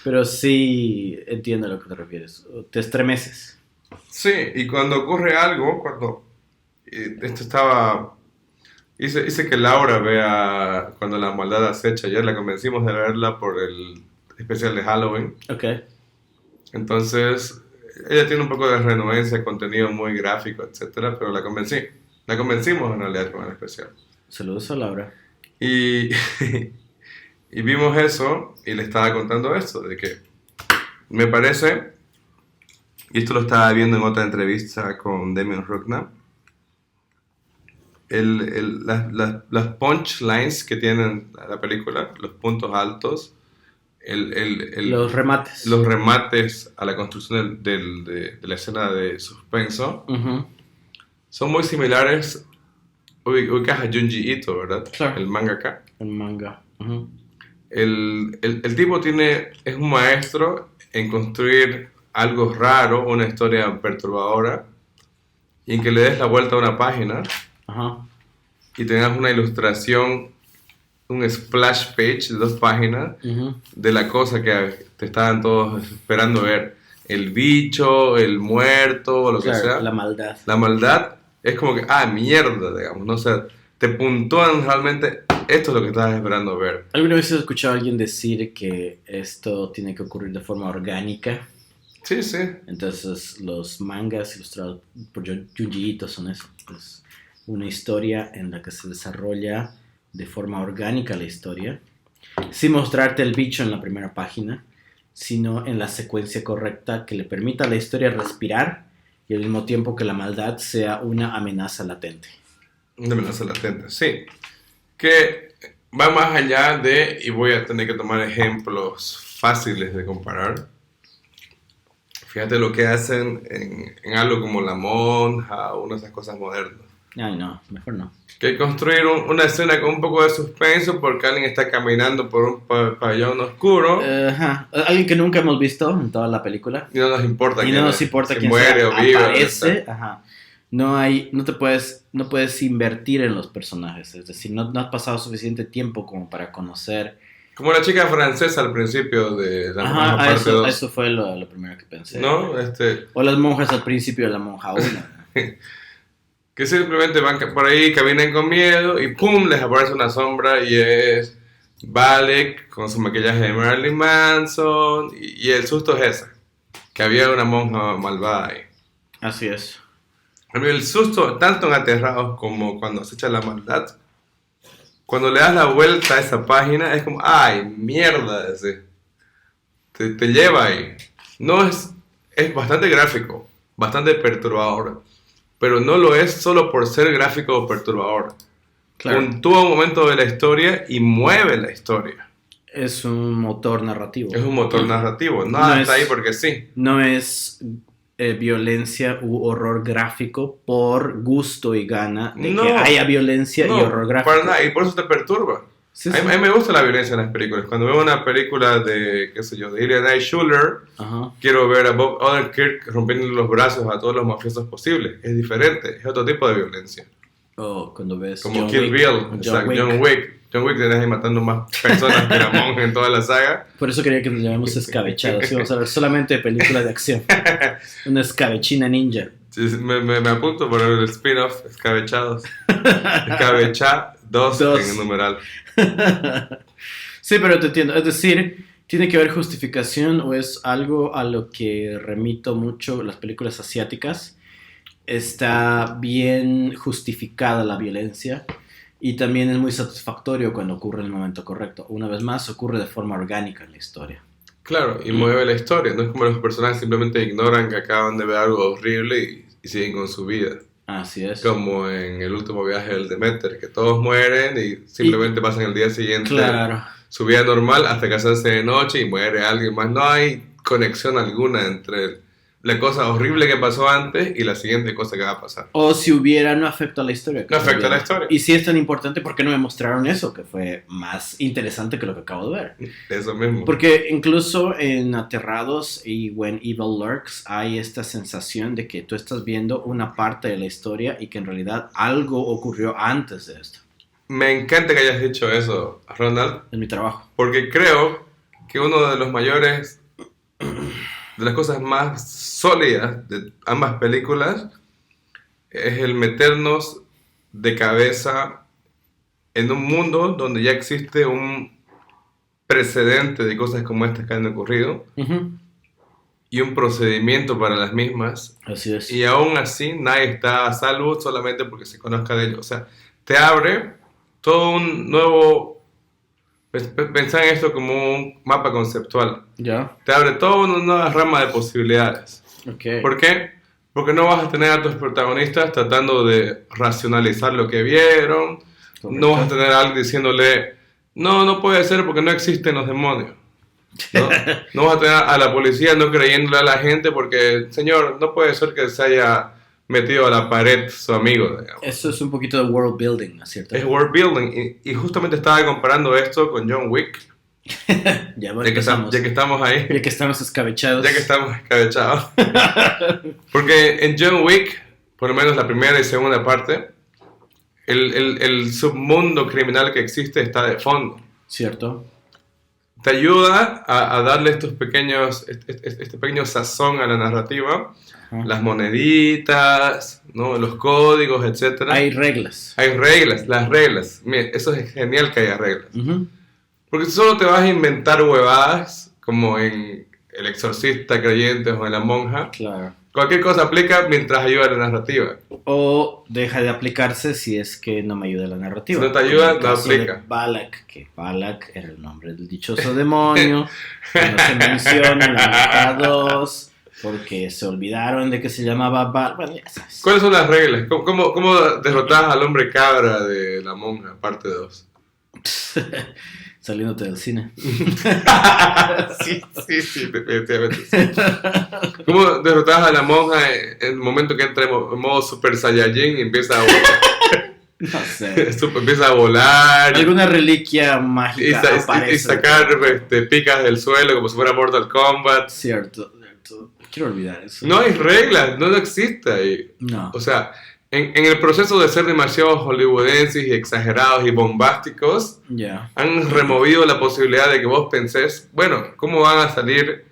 Pero sí entiendo a lo que te refieres. Te estremeces. Sí, y cuando ocurre algo, esto estaba... Hice que Laura vea Cuando la maldad acecha. Ayer la convencimos de verla por el especial de Halloween. Ok. Entonces, ella tiene un poco de renuencia, contenido muy gráfico, etcétera, pero la convencí. La convencimos en realidad con el especial. Saludos a Laura. Y, y vimos eso y le estaba contando esto, de que me parece, y esto lo estaba viendo en otra entrevista con Damien Rugna, las punchlines que tiene la película, los puntos altos, Los remates. los remates a la construcción de la escena de suspenso, Uh-huh. son muy similares. Ubicas a Junji Ito, ¿verdad? Claro. El mangaka. El manga. Uh-huh. El tipo es un maestro en construir algo raro, una historia perturbadora, y en que le des la vuelta a una página Ajá. y tengas una ilustración, un splash page de 2 páginas Uh-huh. de la cosa que te estaban todos esperando ver. El bicho, el muerto, o lo que Claro, sea. la maldad. La maldad es como que, mierda, digamos, no sé, te puntúan realmente, esto es lo que estabas esperando ver. ¿Alguna vez has escuchado a alguien decir que esto tiene que ocurrir de forma orgánica? Sí, sí. Entonces los mangas ilustrados por Junji Ito son eso. Es una historia en la que se desarrolla de forma orgánica la historia, sin mostrarte el bicho en la primera página, sino en la secuencia correcta que le permita a la historia respirar y al mismo tiempo que la maldad sea una amenaza latente. Una amenaza latente, sí. Que va más allá de, y voy a tener que tomar ejemplos fáciles de comparar. Fíjate lo que hacen en algo como La Monja o una de esas cosas modernas. Ay, no, mejor no. Que construir una escena con un poco de suspenso porque alguien está caminando por un pabellón oscuro Ajá. Alguien que nunca hemos visto en toda la película. y no nos importa Y no nos importa si quién muere sea, o vive. aparece. Ajá. No puedes invertir en los personajes. Es decir, no has pasado suficiente tiempo como para conocer. Como la chica francesa al principio de la Monja Ajá, parte 2. eso fue lo primero que pensé. ¿No? O las monjas al principio de la monja 1. Que simplemente van por ahí, caminan con miedo y ¡pum! Les aparece una sombra y es Valek con su maquillaje de Marilyn Manson y el susto es ese, que había una monja malvada ahí. Así es. A mí el susto, tanto en Aterrados como cuando se echa la maldad, cuando le das la vuelta a esa página es como, ¡ay, mierda! Ese. Te lleva ahí. No es bastante gráfico, bastante perturbador. Pero no lo es solo por ser gráfico o perturbador. Claro. Puntúa un momento de la historia y mueve la historia. Es un motor narrativo. Es un motor narrativo. No No está es- ahí porque sí. No es violencia u horror gráfico por gusto y gana de No. que haya violencia y horror gráfico. para nada. Y por eso te perturba. Sí, A sí. mí me gusta la violencia en las películas. Cuando veo una película de, qué sé yo, de Ilya Schuller, Ajá. quiero ver a Bob Odenkirk rompiendo los brazos a todos los mafiosos posibles. Es diferente. Es otro tipo de violencia. O cuando ves Como John Kill Wick, Bill, o exacto, John Wick. John Wick tenés ahí matando más personas que la monja en toda la saga. Por eso quería que nos llamemos escabechados. Sí, vamos a ver solamente películas de acción. Una escabechina ninja. Sí, me apunto por el spin-off, Escabechados. Escabechá 2 Dos. en el numeral. Sí, pero te entiendo. Es decir, ¿tiene que haber justificación o es algo a lo que remito mucho las películas asiáticas? Está bien justificada la violencia y también es muy satisfactorio cuando ocurre en el momento correcto. Una vez más, ocurre de forma orgánica en la historia. Claro, y mueve la historia. No es como los personajes simplemente ignoran que acaban de ver algo horrible y siguen con su vida. Así es. Como en el último viaje del Demeter, que todos mueren y simplemente pasan el día siguiente Claro. su vida normal hasta casarse de noche y muere alguien más. No hay conexión alguna entre la cosa horrible que pasó antes y la siguiente cosa que va a pasar. O si hubiera, no afecta a la historia. No afecta a la historia. Y si es tan importante, ¿por qué no me mostraron eso? Que fue más interesante que lo que acabo de ver. Eso mismo. Porque incluso en Aterrados y When Evil Lurks hay esta sensación de que tú estás viendo una parte de la historia y que en realidad algo ocurrió antes de esto. Me encanta que hayas dicho eso, Ronald, En mi trabajo. porque creo que uno de los mayores, de las cosas más sólidas de ambas películas es el meternos de cabeza en un mundo donde ya existe un precedente de cosas como estas que han ocurrido Uh-huh. y un procedimiento para las mismas, Así es. y aún así nadie está a salvo solamente porque se conozca de ello. O sea, te abre todo un nuevo... Pensar en esto como un mapa conceptual. Ya. Te abre toda una nueva rama de posibilidades. Ok. ¿Por qué? Porque no vas a tener a tus protagonistas tratando de racionalizar lo que vieron. Correcto. No vas a tener a alguien diciéndole, no puede ser porque no existen los demonios. ¿No? No vas a tener a la policía no creyéndole a la gente porque, señor, no puede ser que se haya metido a la pared su amigo, digamos. Eso es un poquito de world building, ¿no es cierto? Es world building. Y justamente estaba comparando esto con John Wick. Ya Ya que estamos ahí. Ya que estamos escabechados. Ya que estamos escabechados. Porque en John Wick, por lo menos la primera y segunda parte, el submundo criminal que existe está de fondo. Cierto. Te ayuda a darle estos pequeños, este pequeño sazón a la narrativa. Ajá. Las moneditas, ¿no? Los códigos, etc. Hay reglas. Hay reglas, las reglas. Mira, eso es genial que haya reglas. Uh-huh. Porque tú solo te vas a inventar huevadas, como en El Exorcista Creyente o en La Monja. Claro. Cualquier cosa aplica mientras ayuda a la narrativa. O deja de aplicarse si es que no me ayuda la narrativa. Si no te ayuda, En el no caso de aplica. Balak, que Balak era el nombre del dichoso demonio, que no se menciona en la mitad 2, porque se olvidaron de que se llamaba Balak. Bueno, ya sabes. ¿Cuáles son las reglas? ¿Cómo derrotas al hombre cabra de La Monja, parte 2? Saliéndote del cine. Sí, definitivamente sí. ¿Cómo derrotas a la monja en el momento que entra en modo Super Saiyajin y empieza a volar? No sé. Empieza a volar Alguna reliquia mágica aparece. y sacar picas del suelo como si fuera Mortal Kombat. Cierto. Quiero olvidar eso. No hay reglas, no existe ahí. No. O sea, en el proceso de ser demasiado hollywoodenses y exagerados y bombásticos, Ya. han removido la posibilidad de que vos pensés, bueno, ¿cómo van a salir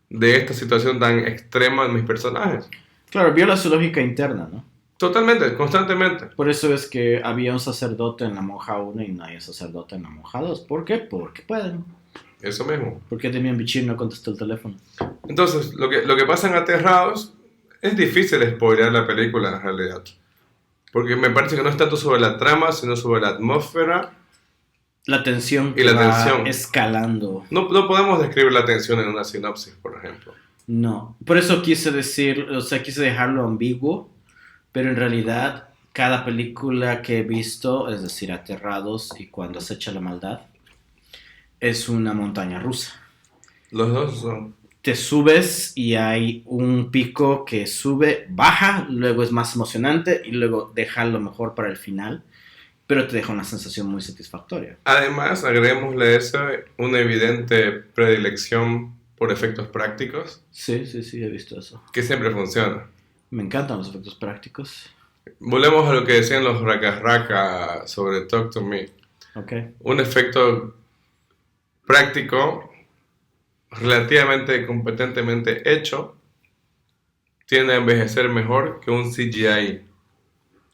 de esta situación tan extrema mis personajes? Claro, viola su lógica interna, ¿no? Totalmente, constantemente. Por eso es que había un sacerdote en la monja 1 y no hay un sacerdote en la monja 2. ¿Por qué? Porque pueden. Eso mismo. ¿Por qué Demian Bichir no contestó el teléfono? Entonces, lo que pasa en Aterrados es difícil spoilear la película en realidad. Porque me parece que no es tanto sobre la trama, sino sobre la atmósfera. La tensión Y que la va tensión. escalando. No podemos describir la tensión en una sinopsis, por ejemplo. No. Por eso quise decir, o sea, quise dejarlo ambiguo, pero en realidad cada película que he visto, es decir, Aterrados y Cuando acecha la maldad, es una montaña rusa. Los dos son... Te subes y hay un pico que sube, baja, luego es más emocionante y luego deja lo mejor para el final, pero te deja una sensación muy satisfactoria. Además, agreguémosle a eso una evidente predilección por efectos prácticos, Sí, he visto eso. que siempre funciona. Me encantan los efectos prácticos. Volvemos a lo que decían los raka sobre Talk to Me. Ok. Un efecto práctico relativamente competentemente hecho tiende a envejecer mejor que un CGI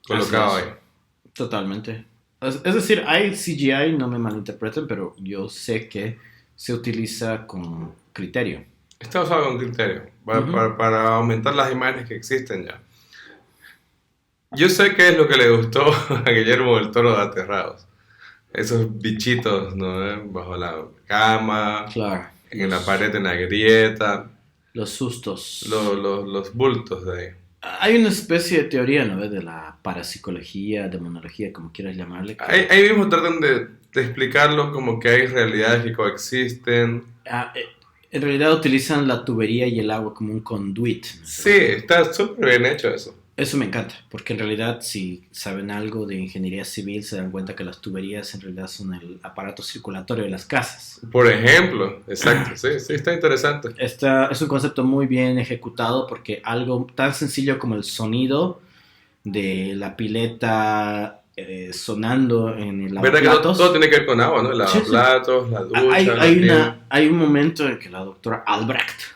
colocado Así ahí. es. Totalmente. Es decir, hay CGI, no me malinterpreten, pero yo sé que se utiliza con criterio. Está usado con criterio Ujú. para aumentar las imágenes que existen ya. Yo sé qué es lo que le gustó a Guillermo del Toro de Aterrados. Esos bichitos, ¿no? Bajo la cama, Claro. en la pared, en la grieta, Los sustos. los bultos de ahí. Hay una especie de teoría, ¿no? De la parapsicología, demonología, como quieras llamarle. Que... Ahí mismo tratan de explicarlo como que hay realidades que coexisten. En realidad utilizan la tubería y el agua como un conduit. ¿No? Sí, está súper bien hecho eso. Eso me encanta, porque en realidad si saben algo de ingeniería civil se dan cuenta que las tuberías en realidad son el aparato circulatorio de las casas. Por ejemplo, exacto, sí, sí, está interesante. Es un concepto muy bien ejecutado porque algo tan sencillo como el sonido de la pileta sonando en el ¿Verdad que lavaplatos. todo tiene que ver con agua, ¿no? El Sí, sí. lavaplatos, la ducha, Hay un momento en que la doctora Albrecht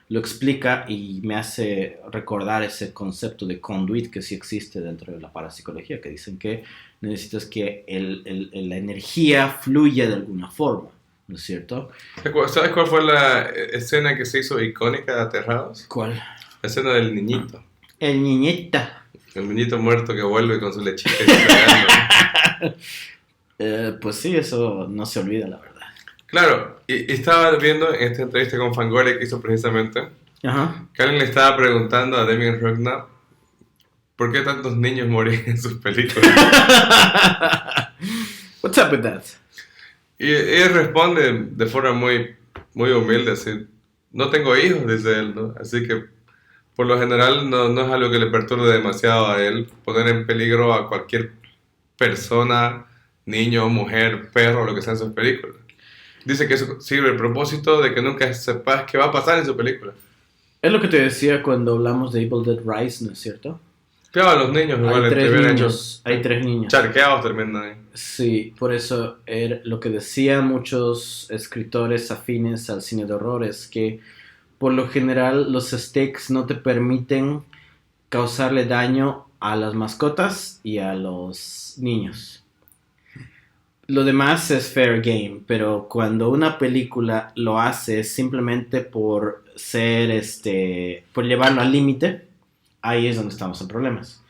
lo explica y me hace recordar ese concepto de conduit que sí existe dentro de la parapsicología, que dicen que necesitas que la energía fluya de alguna forma, ¿no es cierto? ¿Sabes cuál fue la escena que se hizo icónica de Aterrados? ¿Cuál? La escena del niñito. El niñita. El niñito muerto que vuelve con su lechita y está cagando. Pues sí, eso no se olvida, la verdad. Claro, y estaba viendo en esta entrevista con Fangoria que hizo precisamente, Ajá. que alguien le estaba preguntando a Damien Rugna por qué tantos niños morían en sus películas. What's up with that? Y él responde de forma muy, muy humilde, así, no tengo hijos, dice él, ¿no? Así que por lo general no es algo que le perturbe demasiado a él poner en peligro a cualquier persona, niño, mujer, perro, lo que sea en sus películas. Dice que eso sirve el propósito de que nunca sepas qué va a pasar en su película. Es lo que te decía cuando hablamos de Evil Dead Rise, ¿no es cierto? Claro, los niños igual Hay tres niños. Charqueados terminan ahí. Sí, por eso lo que decían muchos escritores afines al cine de horror es que por lo general los stakes no te permiten causarle daño a las mascotas y a los niños. Lo demás es fair game, pero cuando una película lo hace simplemente por ser, por llevarlo al límite, ahí es donde estamos en problemas.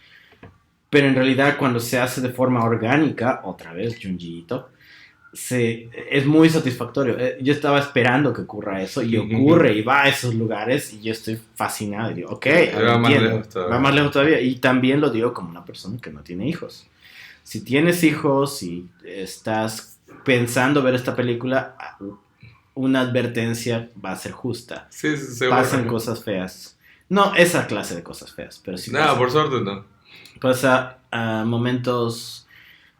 Pero en realidad cuando se hace de forma orgánica, otra vez, Junjiito, es muy satisfactorio. Yo estaba esperando que ocurra eso y ocurre y va a esos lugares y yo estoy fascinado. Y digo, ok, va más lejos todavía. Y también lo digo como una persona que no tiene hijos. Si tienes hijos y estás pensando ver esta película, una advertencia va a ser justa. Sí, pasan cosas feas. No esa clase de cosas feas, pero sí. No, por suerte no. Pasa momentos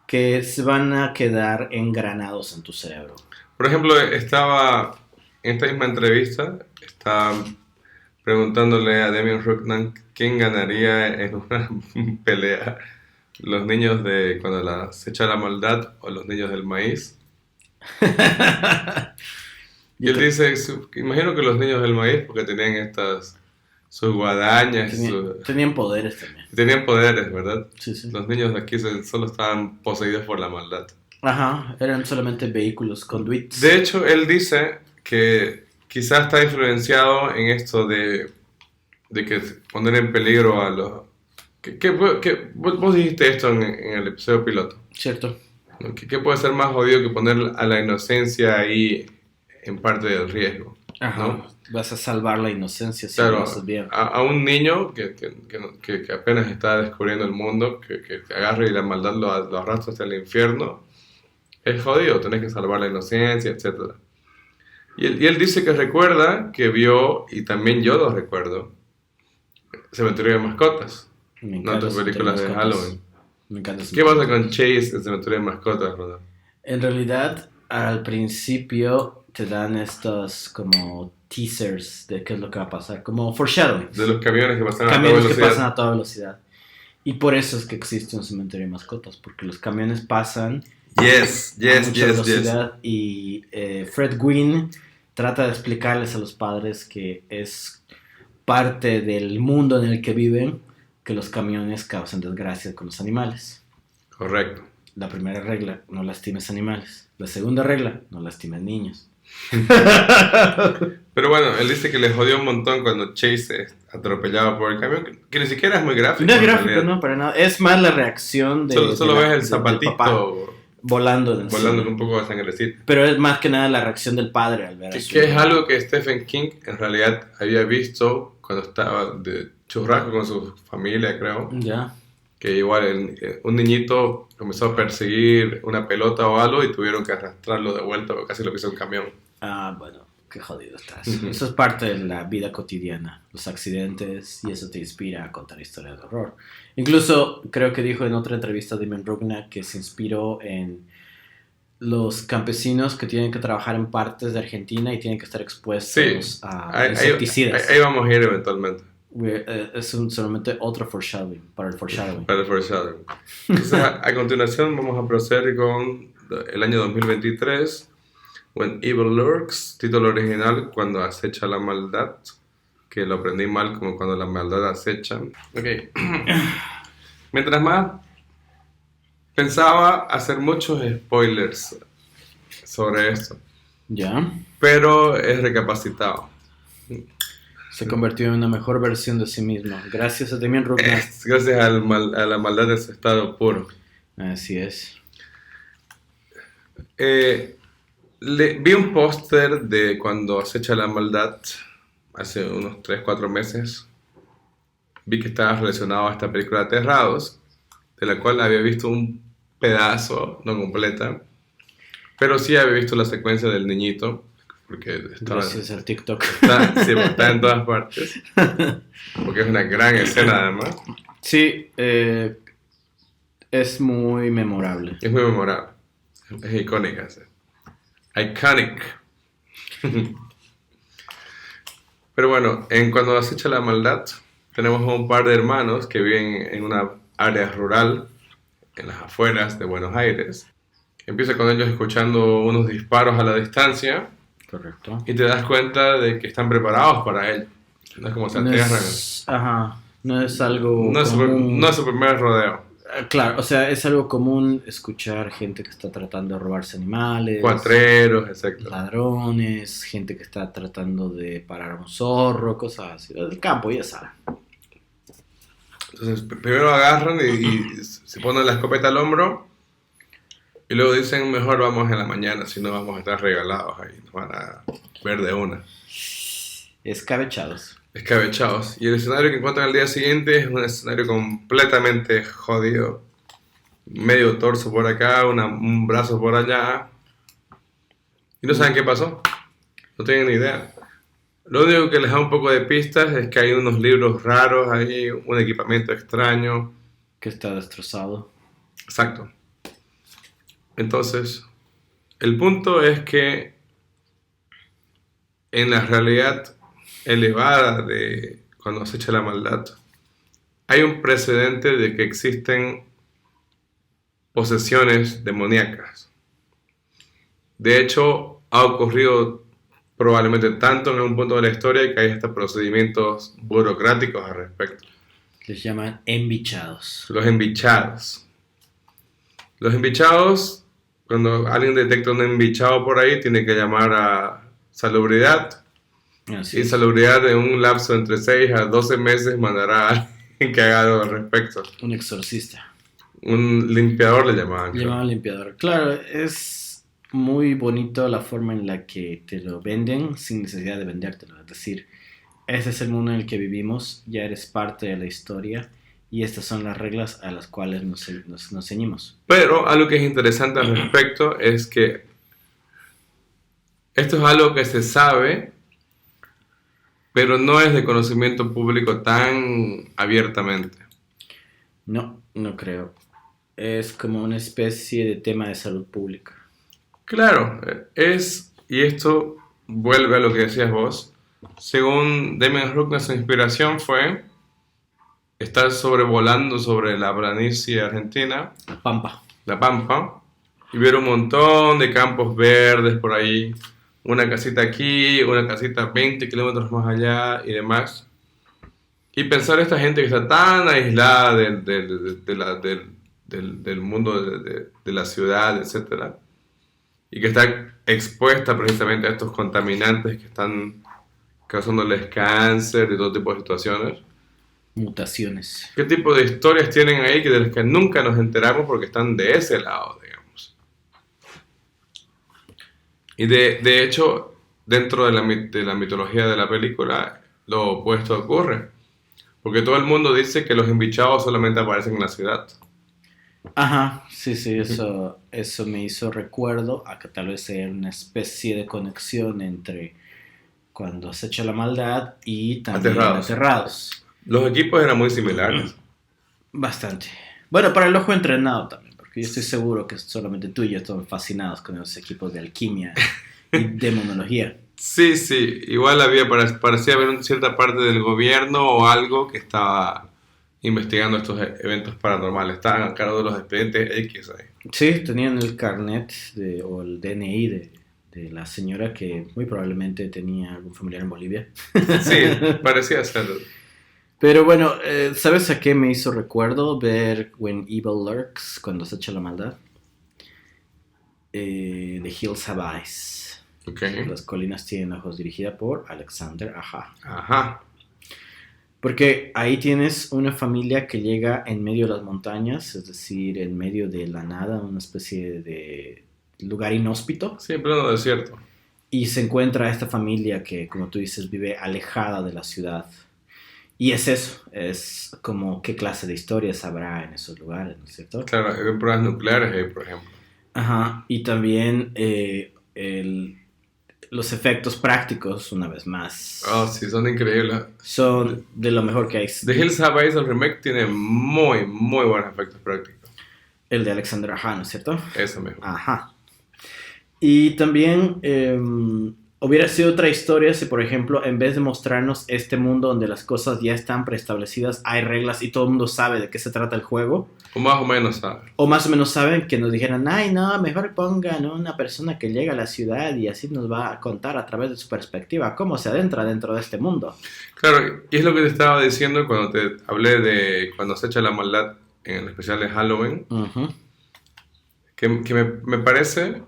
que se van a quedar engranados en tu cerebro. Por ejemplo, estaba en esta misma entrevista, estaba preguntándole a Damien Rugnan quién ganaría en una pelea. Los niños de cuando se echa la maldad o los niños del maíz. Y él dice, imagino que los niños del maíz, porque tenían sus guadañas. Tenían poderes también. Tenían poderes, ¿verdad? Sí, sí. Los niños de aquí solo estaban poseídos por la maldad. Ajá, eran solamente vehículos, conduits. De hecho, él dice que quizás está influenciado en esto de que poner en peligro a los... vos dijiste esto en el episodio piloto. Cierto. ¿Qué puede ser más jodido que poner a la inocencia ahí en parte del riesgo? Ajá. ¿No? Vas a salvar la inocencia si claro, lo haces bien. A un niño que apenas está descubriendo el mundo, que agarre y la maldad lo arrastra hasta el infierno, es jodido, tenés que salvar la inocencia, etc. Y él dice que recuerda que vio, y también yo lo recuerdo, Cementerio de Mascotas. Me encanta. No tus películas de Halloween. Me encanta. ¿Qué pasa con Chase en Cementerio de Mascotas, Rodolfo? En realidad, al principio te dan estos como teasers de qué es lo que va a pasar, como foreshadowing. De los camiones que pasan a toda velocidad. Y por eso es que existe un cementerio de mascotas, porque los camiones pasan a mucha velocidad. Y Fred Gwynne trata de explicarles a los padres que es parte del mundo en el que viven que los camiones causan desgracia con los animales. Correcto. La primera regla, no lastimes animales. La segunda regla, no lastimes niños. Pero bueno, él dice que le jodió un montón cuando Chase atropellaba por el camión, que ni siquiera es muy gráfico. No es gráfico, no, para nada. Es más la reacción de... Solo ves el zapatito volando con un poco de sangrecita. Pero es más que nada la reacción del padre al ver que es algo que Stephen King en realidad había visto cuando estaba de churrasco con su familia, creo. Ya. Que igual un niñito comenzó a perseguir una pelota o algo y tuvieron que arrastrarlo de vuelta, porque casi lo pisó un camión. Ah, bueno. qué jodido estás. Eso es parte de la vida cotidiana, los accidentes, y eso te inspira a contar historias de horror. Incluso creo que dijo en otra entrevista Damon Rugna que se inspiró en los campesinos que tienen que trabajar en partes de Argentina y tienen que estar expuestos a insecticidas. Ahí vamos a ir eventualmente. Es solamente otro foreshadowing, para el foreshadowing. Para el foreshadowing. Entonces, a continuación vamos a proceder con el año 2023, When Evil Lurks, título original, Cuando acecha la maldad, que lo aprendí mal como Cuando la maldad acecha. Ok. Mientras más pensaba hacer muchos spoilers sobre esto, ¿Ya? pero he recapacitado. Se convirtió en una mejor versión de sí mismo, gracias a Damien Rugna. Gracias a la maldad de su estado puro. Así es. Vi un póster de Cuando acecha la maldad hace unos 3-4 meses. Vi que estaba relacionado a esta película Aterrados, de la cual había visto un pedazo, no completa, pero sí había visto la secuencia del niñito, porque estaba, gracias al TikTok. Está en todas partes, porque es una gran escena además. Sí, es muy memorable. Es muy memorable, es icónica. ¿Sí? Iconic. Pero bueno, en Cuando acecha la maldad, tenemos a un par de hermanos que viven en una área rural, en las afueras de Buenos Aires. Empieza con ellos escuchando unos disparos a la distancia. Correcto. Y te das cuenta de que están preparados para ello. No es como se aterran. No es algo no común. No es su primer rodeo. Claro, o sea, es algo común escuchar gente que está tratando de robarse animales. Cuatreros, exacto. Ladrones, gente que está tratando de parar a un zorro, cosas así. Del campo, ya saben. Entonces, primero agarran y se ponen la escopeta al hombro. Y luego dicen, mejor vamos en la mañana, si no vamos a estar regalados ahí. Nos van a ver de una. Escabechados. Y el escenario que encuentran al día siguiente es un escenario completamente jodido. Medio torso por acá, un brazo por allá. Y no saben qué pasó. No tienen ni idea. Lo único que les da un poco de pistas es que hay unos libros raros ahí, un equipamiento extraño. Que está destrozado. Exacto. Entonces, el punto es que en la realidad elevada de Cuando acecha la maldad, hay un precedente de que existen posesiones demoníacas. De hecho, ha ocurrido probablemente tanto en un punto de la historia que hay hasta procedimientos burocráticos al respecto. Les llaman embichados. Los embichados. Los embichados, cuando alguien detecta un embichado por ahí, tiene que llamar a salubridad. Así Y es. salubridad en un lapso entre 6 a 12 meses mandará a alguien que haga algo al respecto. Un exorcista. Un limpiador le llamaban. Le llamaban limpiador. Claro, es muy bonito la forma en la que te lo venden sin necesidad de vendértelo. Es decir, ese es el mundo en el que vivimos, ya eres parte de la historia y estas son las reglas a las cuales nos ceñimos. Pero algo que es interesante al respecto es que esto es algo que se sabe, pero no es de conocimiento público tan abiertamente. No creo. Es como una especie de tema de salud pública. Claro, y esto vuelve a lo que decías vos. Según Damien Rugna, su inspiración fue estar sobrevolando sobre la planicie argentina, la Pampa, y ver un montón de campos verdes por ahí, una casita aquí, una casita 20 kilómetros más allá y demás. Y pensar esta gente que está tan aislada del mundo de la ciudad, etcétera, y que está expuesta precisamente a estos contaminantes que están causándoles cáncer y todo tipo de situaciones. Mutaciones. ¿Qué tipo de historias tienen ahí de las que nunca nos enteramos porque están de ese lado, digamos? Y de hecho, dentro de la mitología de la película, lo opuesto ocurre. Porque todo el mundo dice que los embichados solamente aparecen en la ciudad. Ajá, sí, eso me hizo recuerdo a que tal vez sea una especie de conexión entre cuando acecha la maldad y también Aterrados. Los equipos eran muy similares. Bastante. Bueno, para el ojo entrenado también, porque yo estoy seguro que solamente tú y yo estamos fascinados con los equipos de alquimia y demonología. Sí, igual parecía haber una cierta parte del gobierno o algo que estaba investigando estos eventos paranormales. Estaban a cargo de los expedientes X ahí. Sí, tenían el carnet o el DNI de la señora que muy probablemente tenía algún familiar en Bolivia. Sí, parecía serlo. Pero bueno, ¿sabes a qué me hizo recuerdo ver When Evil Lurks, cuando se echa la maldad? The Hills Have Eyes. Okay. Las colinas tienen ojos, dirigida por Alexander Aja. Ajá. Porque ahí tienes una familia que llega en medio de las montañas, es decir, en medio de la nada, una especie de lugar inhóspito. Sí, en pleno desierto. Y se encuentra esta familia que, como tú dices, vive alejada de la ciudad. Y es eso, es como qué clase de historias habrá en esos lugares, ¿no es cierto? Claro, hay pruebas nucleares ahí, por ejemplo. Ajá, y también los efectos prácticos, una vez más. Oh, sí, son increíbles. Son de lo mejor que hay. The Hills Have Eyes, el remake, tiene muy, muy buenos efectos prácticos. El de Alexander Aja, ¿no es cierto? Eso mismo. Ajá. Y también hubiera sido otra historia si, por ejemplo, en vez de mostrarnos este mundo donde las cosas ya están preestablecidas, hay reglas y todo el mundo sabe de qué se trata el juego. O más o menos saben. O más o menos saben, que nos dijeran, ay, no, mejor pongan una persona que llega a la ciudad y así nos va a contar a través de su perspectiva cómo se adentra dentro de este mundo. Claro, y es lo que te estaba diciendo cuando te hablé de cuando se echa la maldad en el especial de Halloween. Uh-huh. Que me parece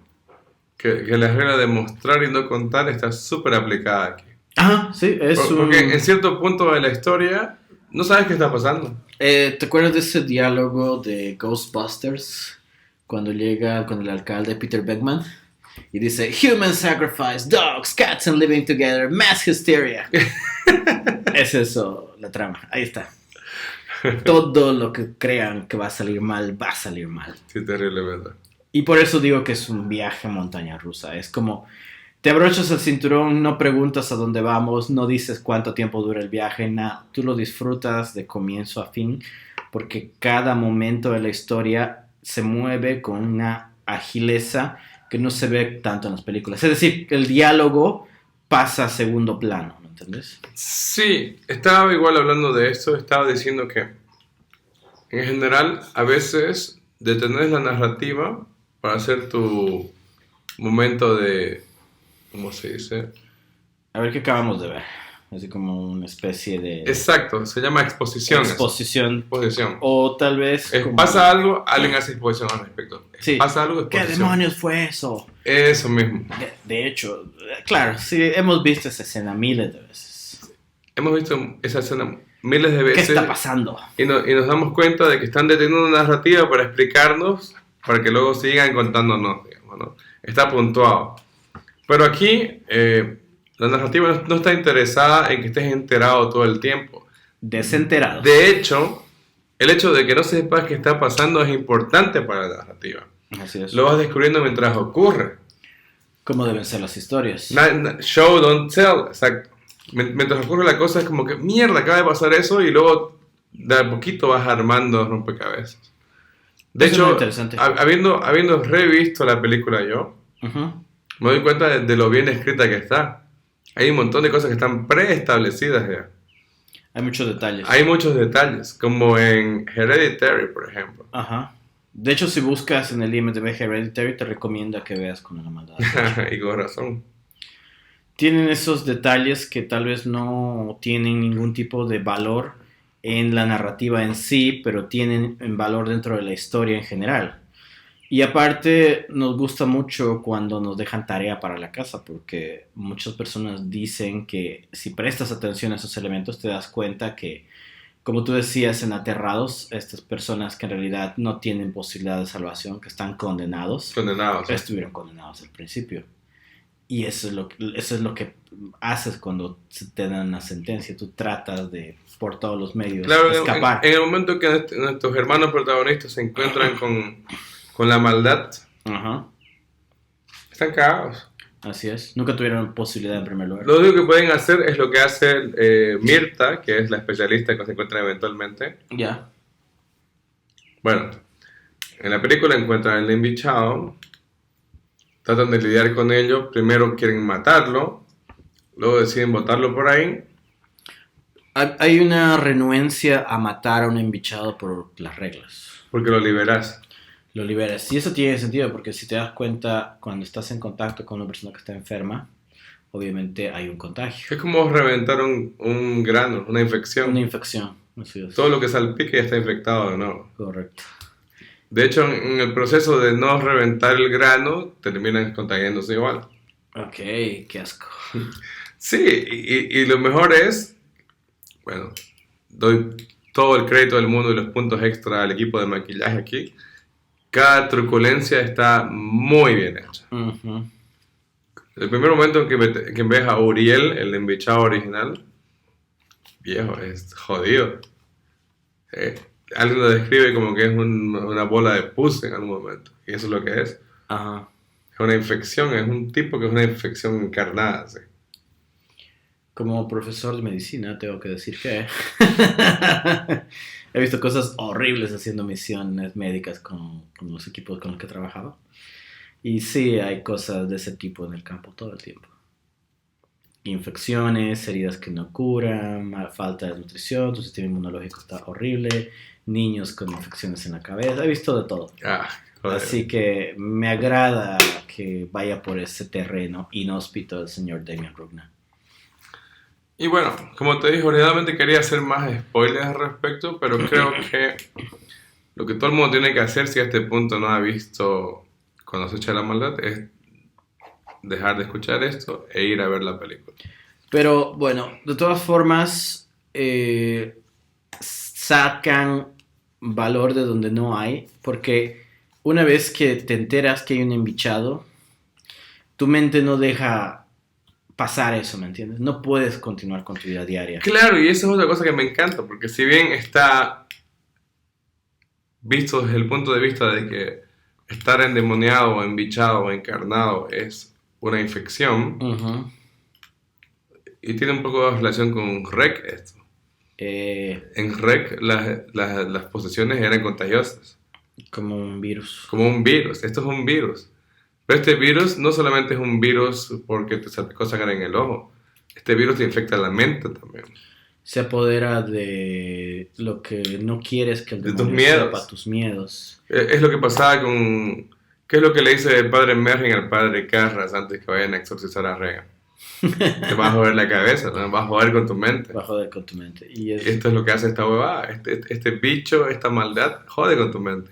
que la regla de mostrar y no contar está súper aplicada aquí. Ah, sí, es Porque en cierto punto de la historia no sabes qué está pasando. ¿Te acuerdas de ese diálogo de Ghostbusters? Cuando llega con el alcalde Peter Beckman y dice, human sacrifice, dogs, cats and living together, mass hysteria. Es eso, la trama, ahí está. Todo lo que crean que va a salir mal, va a salir mal. Sí, terrible, ¿verdad? Y por eso digo que es un viaje a montaña rusa. Es como, te abrochas el cinturón, no preguntas a dónde vamos, no dices cuánto tiempo dura el viaje, nada. Tú lo disfrutas de comienzo a fin, porque cada momento de la historia se mueve con una agileza que no se ve tanto en las películas. Es decir, el diálogo pasa a segundo plano, ¿me entiendes? Sí, estaba igual hablando de esto, estaba diciendo que en general a veces detener la narrativa para hacer tu momento de, ¿cómo se dice? A ver qué acabamos de ver. Así como una especie de... Exacto, se llama exposición. Exposición. Exposición. O tal vez... como... Pasa algo, alguien hace exposición al respecto. Sí. Pasa algo, exposición. ¿Qué demonios fue eso? Eso mismo. De hecho, claro, sí, hemos visto esa escena miles de veces. Hemos visto esa escena miles de veces. ¿Qué está pasando? Y nos damos cuenta de que están deteniendo una narrativa para explicarnos, para que luego sigan contándonos, digamos, ¿no? Está puntuado. Pero aquí, la narrativa no está interesada en que estés enterado todo el tiempo. Desenterado. De hecho, el hecho de que no sepas qué está pasando es importante para la narrativa. Así es. Lo vas descubriendo mientras ocurre. ¿Cómo deben ser las historias? Show, don't tell. Exacto. Mientras ocurre la cosa es como que, mierda, acaba de pasar eso, y luego de a poquito vas armando rompecabezas. De Eso hecho, es muy interesante. habiendo revisto la película yo, Uh-huh. me doy cuenta de lo bien escrita que está. Hay un montón de cosas que están preestablecidas ya. Hay muchos detalles. Hay muchos detalles, como en Hereditary, por ejemplo. Ajá. De hecho, si buscas en el IMDb Hereditary, te recomienda que veas con la maldad. Y con razón. Tienen esos detalles que tal vez no tienen ningún tipo de valor en la narrativa en sí, pero tienen en valor dentro de la historia en general. Y aparte nos gusta mucho cuando nos dejan tarea para la casa, porque muchas personas dicen que si prestas atención a esos elementos te das cuenta que, como tú decías en Aterrados, estas personas que en realidad no tienen posibilidad de salvación, que están condenados, Condenados. estuvieron condenados al principio. Y eso es lo que haces cuando te dan una sentencia. Tú tratas de, por todos los medios, Claro, escapar. en el momento que nuestros hermanos protagonistas se encuentran con la maldad, Ajá. están cagados. Así es. Nunca tuvieron posibilidad en primer lugar. Lo único que pueden hacer es lo que hace Mirta, que es la especialista que se encuentra eventualmente. Ya. Bueno, en la película encuentran el embichado, tratan de lidiar con ello, primero quieren matarlo, luego deciden botarlo por ahí. Hay una renuencia a matar a un embichado por las reglas. Porque lo liberas. Lo liberas. Y eso tiene sentido porque si te das cuenta, cuando estás en contacto con una persona que está enferma, obviamente hay un contagio. Es como reventar un grano, una infección. Una infección. Así es. Todo lo que salpique ya está infectado de nuevo. Correcto. De hecho, en el proceso de no reventar el grano, terminan contagiándose igual. Ok, qué asco. Sí, y lo mejor es, bueno, doy todo el crédito del mundo y los puntos extra al equipo de maquillaje aquí. Cada truculencia está muy bien hecha. Uh-huh. El primer momento en que ves a Uriel, el embichado original, viejo, es jodido. Alguien lo describe como que es una bola de pus en algún momento. Y eso es lo que es. Ajá. Es una infección, es un tipo que es una infección encarnada. ¿Sí? Como profesor de medicina, tengo que decir que he visto cosas horribles haciendo misiones médicas con los equipos con los que he trabajado. Y sí, hay cosas de ese tipo en el campo todo el tiempo. Infecciones, heridas que no curan, falta de nutrición, tu sistema inmunológico está horrible, niños con infecciones en la cabeza, he visto de todo. Joder. Así que me agrada que vaya por ese terreno inhóspito el señor Demian Rugna. Y bueno, como te dije, originalmente quería hacer más spoilers al respecto, pero creo que lo que todo el mundo tiene que hacer si a este punto no ha visto Cuando se echa la maldad es dejar de escuchar esto e ir a ver la película. Pero bueno, de todas formas, sacan valor de donde no hay, porque una vez que te enteras que hay un embichado, tu mente no deja pasar eso, ¿me entiendes? No puedes continuar con tu vida diaria. Claro, y esa es otra cosa que me encanta, porque si bien está visto desde el punto de vista de que estar endemoniado o embichado o encarnado es una infección, Uh-huh. y tiene un poco de relación con REC esto. En REC las posesiones eran contagiosas. Como un virus. Como un virus, esto es un virus. Pero este virus no solamente es un virus porque te salpicó sangre en el ojo, este virus te infecta la mente también. Se apodera de lo que no quieres que el De demonio tus miedos. sepa, tus miedos. Es lo que pasaba con... ¿Qué es lo que le dice el padre Merrin al padre Carras antes que vayan a exorcizar a Regan? Te vas a joder la cabeza, ¿no? Vas a joder con tu mente. Va a joder con tu mente. Y Esto es lo que hace esta huevada. Este bicho, esta maldad, jode con tu mente.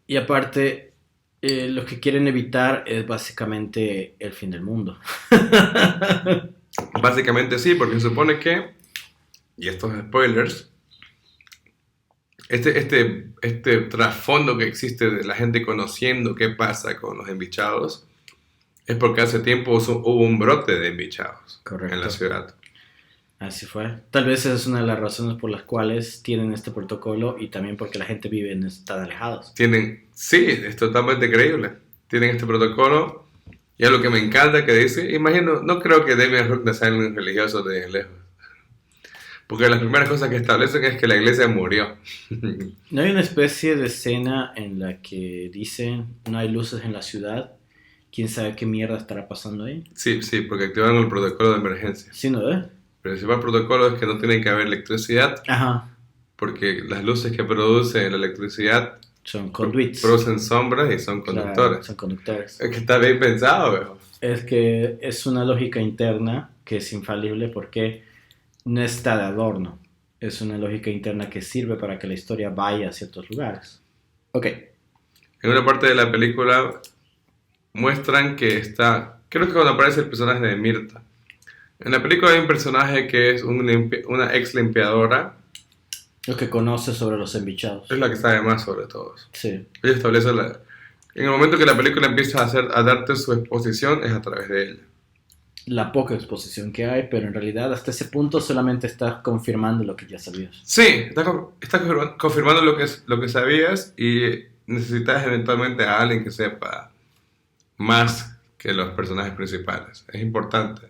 Y aparte, lo que quieren evitar es básicamente el fin del mundo. Básicamente sí, porque se supone que, y estos spoilers, este trasfondo que existe de la gente conociendo qué pasa con los embichados es porque hace tiempo hubo un brote de embichados. Correcto. En la ciudad. Así fue. Tal vez esa es una de las razones por las cuales tienen este protocolo y también porque la gente vive tan alejados. Sí, es totalmente creíble. Tienen este protocolo y es lo que me encanta que dice, imagino, no creo que Demian Rugna sea un religioso de lejos. Porque las primeras cosas que establecen es que la iglesia murió. ¿No hay una especie de escena en la que dicen no hay luces en la ciudad? ¿Quién sabe qué mierda estará pasando ahí? Sí, porque activaron el protocolo de emergencia. Sí, ¿no? El principal protocolo es que no tiene que haber electricidad. Ajá. Porque las luces que produce la electricidad Son conduits. producen sombras y son conductores. Claro, son conductores. Es que está bien pensado, viejo. Es que es una lógica interna que es infalible porque no está de adorno. Es una lógica interna que sirve para que la historia vaya a ciertos lugares. Ok. En una parte de la película muestran que está... Creo que cuando aparece el personaje de Mirta. En la película hay un personaje que es una ex limpiadora. Lo que conoce sobre los embichados. Es la que sabe más sobre todos. Sí. Ella establece en el momento que la película empieza a darte su exposición es a través de ella. La poca exposición que hay, pero en realidad hasta ese punto solamente está confirmando lo que ya sabías. Sí, está confirmando lo que sabías y necesitas eventualmente a alguien que sepa más que los personajes principales. Es importante.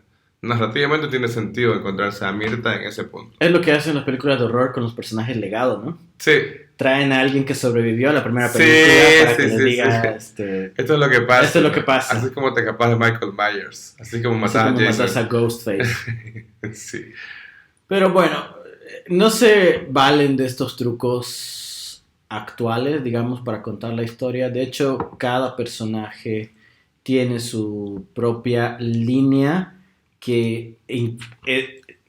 Narrativamente tiene sentido encontrarse a Mirta en ese punto. Es lo que hacen las películas de horror con los personajes legados, ¿no? Sí. Traen a alguien que sobrevivió a la primera película para que les diga, Esto es lo que pasa. Esto es lo que pasa. Así como te escapas de Michael Myers. Así como matas a Ghostface. Sí. Pero bueno, no se valen de estos trucos actuales, digamos, para contar la historia. De hecho, cada personaje tiene su propia línea que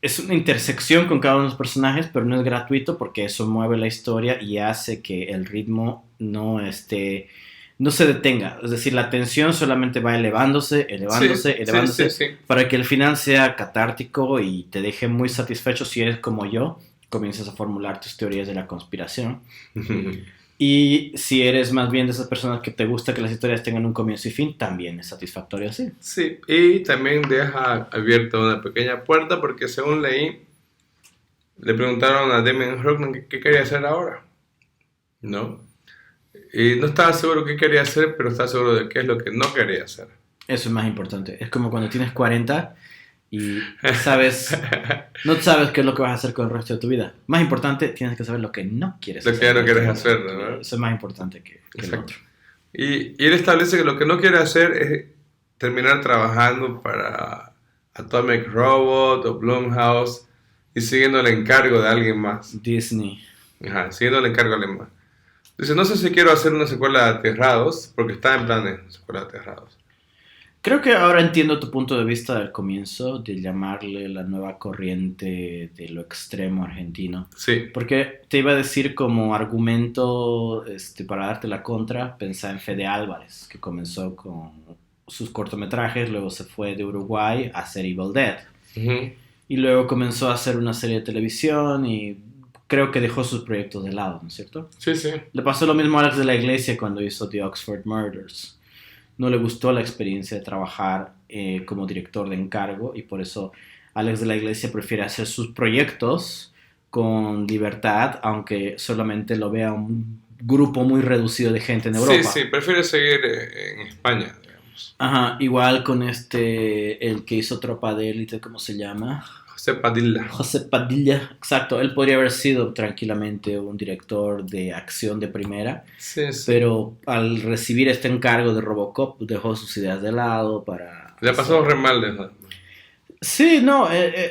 es una intersección con cada uno de los personajes, pero no es gratuito porque eso mueve la historia y hace que el ritmo no se detenga. Es decir, la tensión solamente va elevándose, para que el final sea catártico y te deje muy satisfecho si eres como yo, comienzas a formular tus teorías de la conspiración. Y si eres más bien de esas personas que te gusta que las historias tengan un comienzo y fin, también es satisfactorio así. Sí, y también deja abierta una pequeña puerta porque según leí, le preguntaron a Damien Hirst qué quería hacer ahora, ¿no? Y no estaba seguro qué quería hacer, pero estaba seguro de qué es lo que no quería hacer. Eso es más importante. Es como cuando tienes 40 y no sabes qué es lo que vas a hacer con el resto de tu vida. Más importante, tienes que saber lo que no quieres hacer. Lo que ya no quieres hacer, ¿no? Eso es más importante que lo otro. Y él establece que lo que no quiere hacer es terminar trabajando para Atomic Robot o Blumhouse y siguiendo el encargo de alguien más. Disney. Ajá, siguiendo el encargo de alguien más. Dice, no sé si quiero hacer una secuela de Aterrados, porque está en planes de secuela de Aterrados. Creo que ahora entiendo tu punto de vista del comienzo, de llamarle la nueva corriente de lo extremo argentino. Sí. Porque te iba a decir como argumento, para darte la contra, pensá en Fede Álvarez, que comenzó con sus cortometrajes, luego se fue de Uruguay a hacer Evil Dead. Uh-huh. Y luego comenzó a hacer una serie de televisión y creo que dejó sus proyectos de lado, ¿no es cierto? Sí, sí. Le pasó lo mismo a Alex de la Iglesia cuando hizo The Oxford Murders. No le gustó la experiencia de trabajar como director de encargo y por eso Alex de la Iglesia prefiere hacer sus proyectos con libertad, aunque solamente lo vea un grupo muy reducido de gente en Europa. Sí, prefiere seguir en España, digamos. Ajá, igual con el que hizo Tropa de Élite, ¿cómo se llama? José Padilla, exacto. Él podría haber sido tranquilamente un director de acción de primera, sí. Pero al recibir este encargo de Robocop dejó sus ideas de lado para... Le ha pasado re mal de eso. Sí, no,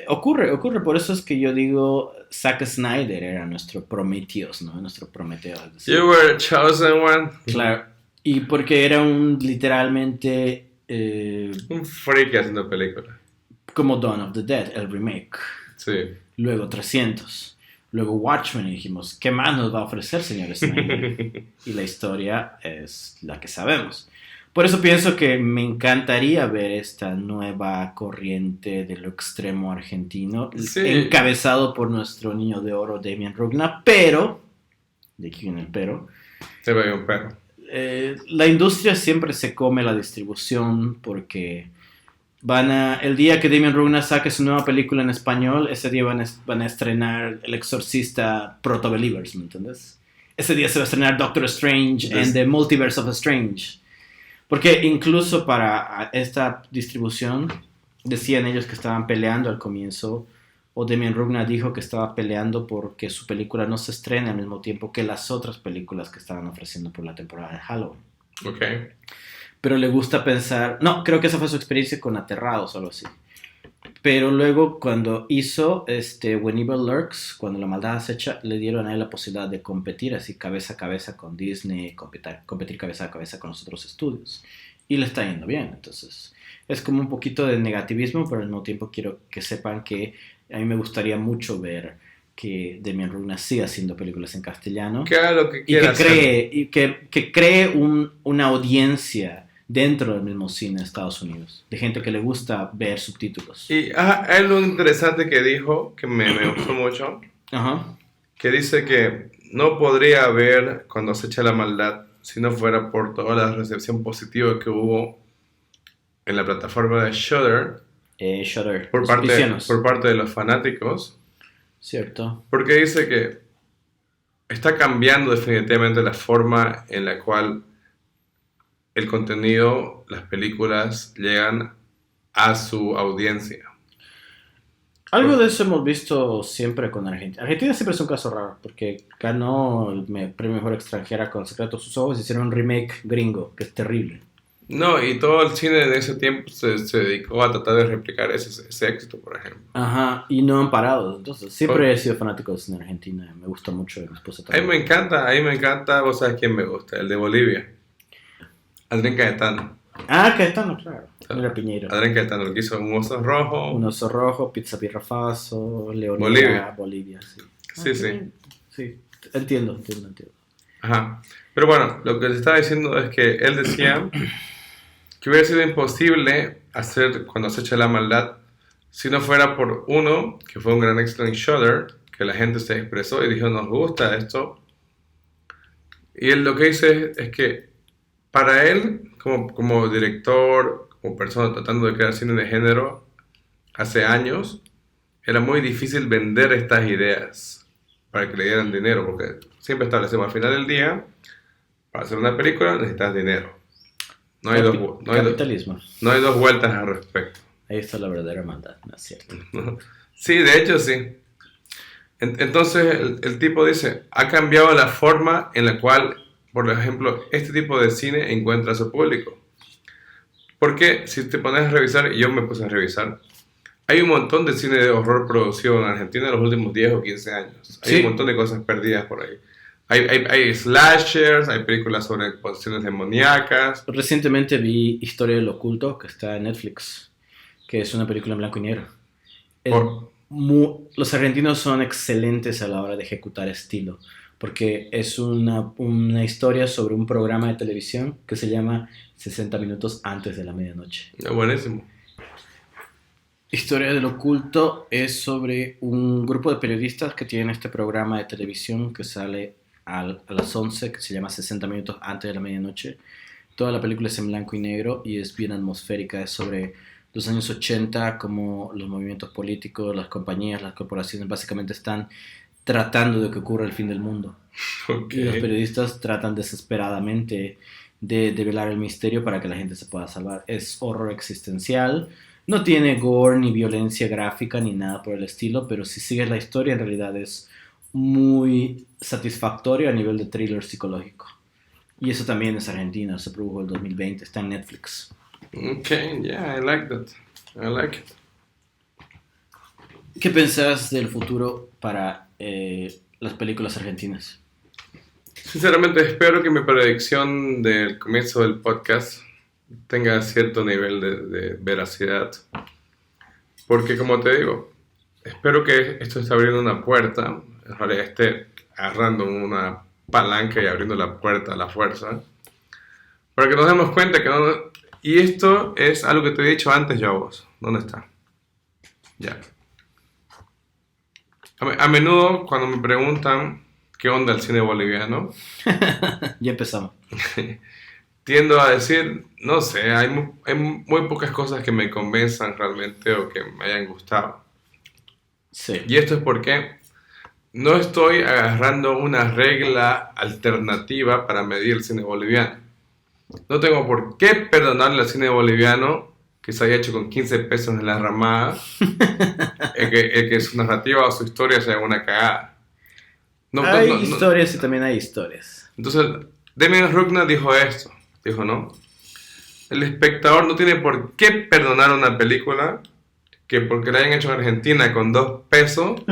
ocurre. Por eso es que yo digo, Zack Snyder era nuestro Prometheus, ¿no? Nuestro Prometeo. You were the chosen one. Claro, y porque era literalmente... un freak haciendo películas. Como Dawn of the Dead, el remake. Sí. Luego 300. Luego Watchmen y dijimos, ¿qué más nos va a ofrecer, señor Snyder? Y la historia es la que sabemos. Por eso pienso que me encantaría ver esta nueva corriente de lo extremo argentino, encabezado por nuestro niño de oro, Demian Rugna, pero, de aquí viene el pero, se ve un pero. La industria siempre se come la distribución porque... el día que Demian Rugna saque su nueva película en español, ese día van a estrenar El Exorcista Proto-Believers, ¿me entiendes? Ese día se va a estrenar Doctor Strange and the Multiverse of Strange. Porque incluso para esta distribución, decían ellos que estaban peleando al comienzo, o Demian Rugna dijo que estaba peleando porque su película no se estrena al mismo tiempo que las otras películas que estaban ofreciendo por la temporada de Halloween. Ok. Pero le gusta pensar... No, creo que esa fue su experiencia con Aterrados o algo así. Pero luego cuando hizo When Evil Lurks, cuando la maldad acecha, le dieron a él la posibilidad de competir así cabeza a cabeza con Disney, competir cabeza a cabeza con los otros estudios. Y le está yendo bien. Entonces es como un poquito de negativismo, pero al mismo tiempo quiero que sepan que a mí me gustaría mucho ver que Demian Rugna siga haciendo películas en castellano. Que haga lo que quiera hacer. Y que cree una audiencia dentro del mismo cine de Estados Unidos, de gente que le gusta ver subtítulos. Y es lo interesante que dijo, que me gustó mucho, Ajá. que dice que no podría ver Cuando acecha la maldad si no fuera por toda la recepción positiva que hubo en la plataforma de Shudder, Shudder. por parte de los fanáticos. Cierto. Porque dice que está cambiando definitivamente la forma en la cual el contenido, las películas llegan a su audiencia. Algo de eso hemos visto siempre con Argentina. Argentina siempre es un caso raro, porque ganó el premio Mejor Extranjera con Secretos de sus Ojos y hicieron un remake gringo, que es terrible. No, y todo el cine de ese tiempo se dedicó a tratar de replicar ese éxito, por ejemplo. Ajá, y no han parado. Entonces, siempre he sido fanático de cine argentino. Me gusta mucho, mi esposa A mí también. me encanta, vos sabés quién me gusta, el de Bolivia, Adrián Caetano. Ah, Caetano, claro. Mira Piñeiro. Adrián Caetano, el que hizo Un Oso Rojo. Un oso rojo, pizza pirrafazo, Bolivia. Leonida, Bolivia, sí. Sí, sí. Sí, entiendo. Ajá. Pero bueno, lo que les estaba diciendo es que él decía que hubiera sido imposible hacer Cuando acecha la maldad si no fuera por uno, que fue un gran éxito en Shudder, que la gente se expresó y dijo, nos gusta esto. Y él lo que dice es que para él, como director, como persona tratando de crear cine de género, hace años, era muy difícil vender estas ideas para que le dieran dinero, porque siempre establecemos al final del día, para hacer una película necesitas dinero. No hay Capitalismo. no hay dos vueltas al respecto. Ahí está la verdadera maldad, ¿no es cierto? Sí, de hecho sí. Entonces el tipo dice, ha cambiado la forma en la cual, por ejemplo, este tipo de cine encuentra a su público. Porque si te pones a revisar, y yo me puse a revisar, hay un montón de cine de horror producido en Argentina en los últimos 10 o 15 años. Hay Sí. un montón de cosas perdidas por ahí. Hay slashers, hay películas sobre posesiones demoníacas. Recientemente vi Historia del Oculto, que está en Netflix, que es una película en blanco y negro. Es Por- Los argentinos son excelentes a la hora de ejecutar estilo, porque es una historia sobre un programa de televisión que se llama 60 minutos antes de la medianoche. Buenísimo. Historia del Oculto es sobre un grupo de periodistas que tienen este programa de televisión que sale a las 11, que se llama 60 minutos antes de la medianoche. Toda la película es en blanco y negro y es bien atmosférica. Es sobre los años 80, como los movimientos políticos, las compañías, las corporaciones básicamente están tratando de que ocurra el fin del mundo. Ok. Y los periodistas tratan desesperadamente de develar el misterio para que la gente se pueda salvar. Es horror existencial. No tiene gore ni violencia gráfica ni nada por el estilo, pero si sigues la historia en realidad es muy satisfactorio a nivel de thriller psicológico. Y eso también es argentino, se produjo en el 2020, está en Netflix. Okay, yeah, I like that. I like it. ¿Qué pensás del futuro para las películas argentinas? Sinceramente espero que mi predicción del comienzo del podcast tenga cierto nivel de veracidad. Porque como te digo, espero que esto esté abriendo una puerta, en realidad esté agarrando una palanca y abriendo la puerta a la fuerza, para que nos demos cuenta que no... Y esto es algo que te he dicho antes ya vos. ¿Dónde está? Ya. A menudo cuando me preguntan qué onda el cine boliviano, Ya empezamos. tiendo a decir, no sé, hay muy pocas cosas que me convenzan realmente o que me hayan gustado. Sí. Y esto es porque no estoy agarrando una regla alternativa para medir el cine boliviano. No tengo por qué perdonarle al cine boliviano que se haya hecho con 15 pesos en la ramada, el que su narrativa o su historia sea una cagada. Hay historias y también hay historias. Entonces, Demian Rugna dijo esto, dijo, ¿no? El espectador no tiene por qué perdonar una película que porque la hayan hecho en Argentina con 2 pesos,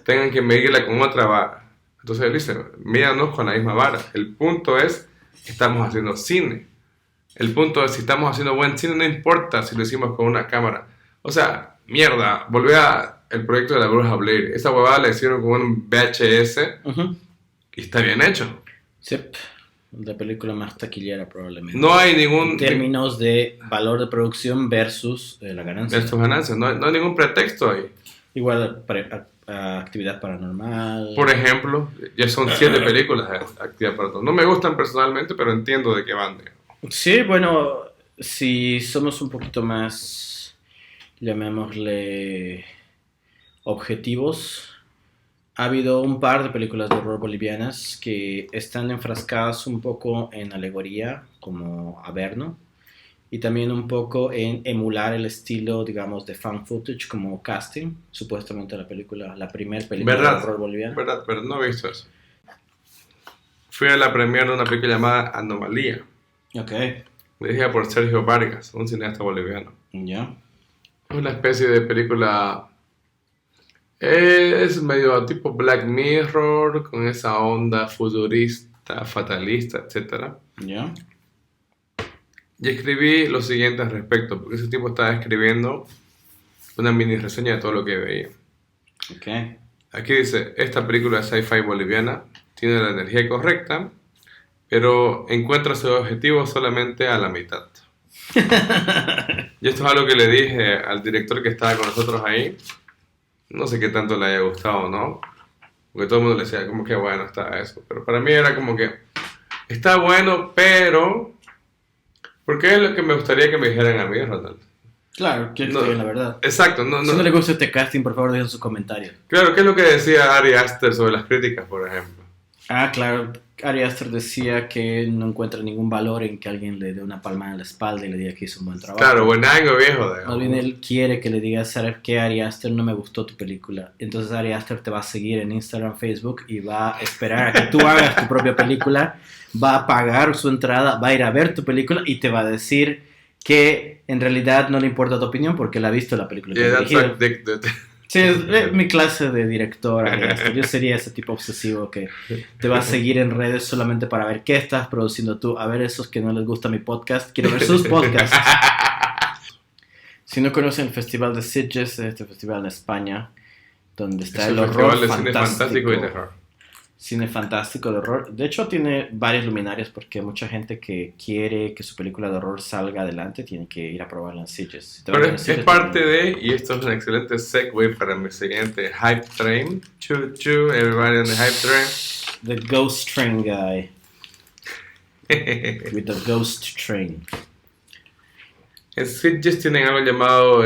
tengan que medirla con otra vara. Entonces él dice, míranos con la misma vara. El punto es, estamos haciendo cine. El punto es, si estamos haciendo buen cine, no importa si lo hicimos con una cámara. O sea, mierda, volví a el proyecto de la Bruja Blair. Esa huevada la hicieron con un VHS y está bien hecho. Sí, la película más taquillera probablemente. No hay ningún... En términos de valor de producción versus la ganancia. De tus ganancias, no hay ningún pretexto ahí. Igual Actividad Paranormal. Por ejemplo, ya son 7 películas de Actividad Paranormal. No me gustan personalmente, pero entiendo de qué van. Sí, bueno, si somos un poquito más, llamémosle, objetivos, Ha habido un par de películas de horror bolivianas que están enfrascadas un poco en alegoría, como Averno, y también un poco en emular el estilo, digamos, de fan footage como Casting, supuestamente la primera película de ¿Verdad? horror boliviana. ¿Verdad? Pero no he visto eso. Fui a la premiere de una película llamada Anomalía, Ok, dirigida por Sergio Vargas, un cineasta boliviano. ya. Es una especie de película. Es medio tipo Black Mirror, con esa onda futurista, fatalista, etcétera. Ya. Y escribí lo siguiente al respecto, porque ese tipo estaba escribiendo una mini reseña de todo lo que veía. Ok. Aquí dice, esta película de sci-fi boliviana tiene la energía correcta, pero encuentra su objetivo solamente a la mitad. Y esto es algo que le dije al director que estaba con nosotros ahí. No sé qué tanto le haya gustado, ¿no? Porque todo el mundo le decía, como que bueno está eso. Pero para mí era como que, está bueno, pero... Porque es lo que me gustaría que me dijeran a mí, Ronald. Claro, quiero que No, te digan la verdad. exacto, no, Si no le no. gusta este casting, por favor, dejen sus comentarios. Claro, ¿qué es lo que decía Ari Aster sobre las críticas, por ejemplo? Ah, claro. Ari Aster decía que no encuentra ningún valor en que alguien le dé una palmada en la espalda y le diga que hizo un buen trabajo. Claro, buen año, viejo. Más bien él quiere que le digas, ¿sabes qué, Ari Aster? No me gustó tu película. Entonces Ari Aster te va a seguir en Instagram, Facebook y va a esperar a que tú hagas tu propia película, va a pagar su entrada, va a ir a ver tu película y te va a decir que en realidad no le importa tu opinión porque él ha visto la película que Yeah, ha that's dirigido. like dick. Sí, es mi clase de director, Ari Aster. Yo sería ese tipo obsesivo que te va a seguir en redes solamente para ver qué estás produciendo tú. A ver, esos que no les gusta mi podcast, quiero ver sus podcasts. Si no conocen el Festival de Sitges, este festival en España, donde está Es el un horror festival de cine fantástico. fantástico y terror. Cine fantástico de horror. De hecho, tiene varias luminarias porque mucha gente que quiere que su película de horror salga adelante tiene que ir a probarla en Sitges. Si te vas Pero a ver en es Sitges, parte también. de, y esto es un excelente segue para mi siguiente Hype Train. Choo choo, everybody on the Hype Train. The Ghost Train Guy. With the Ghost Train. En Sitges tienen algo llamado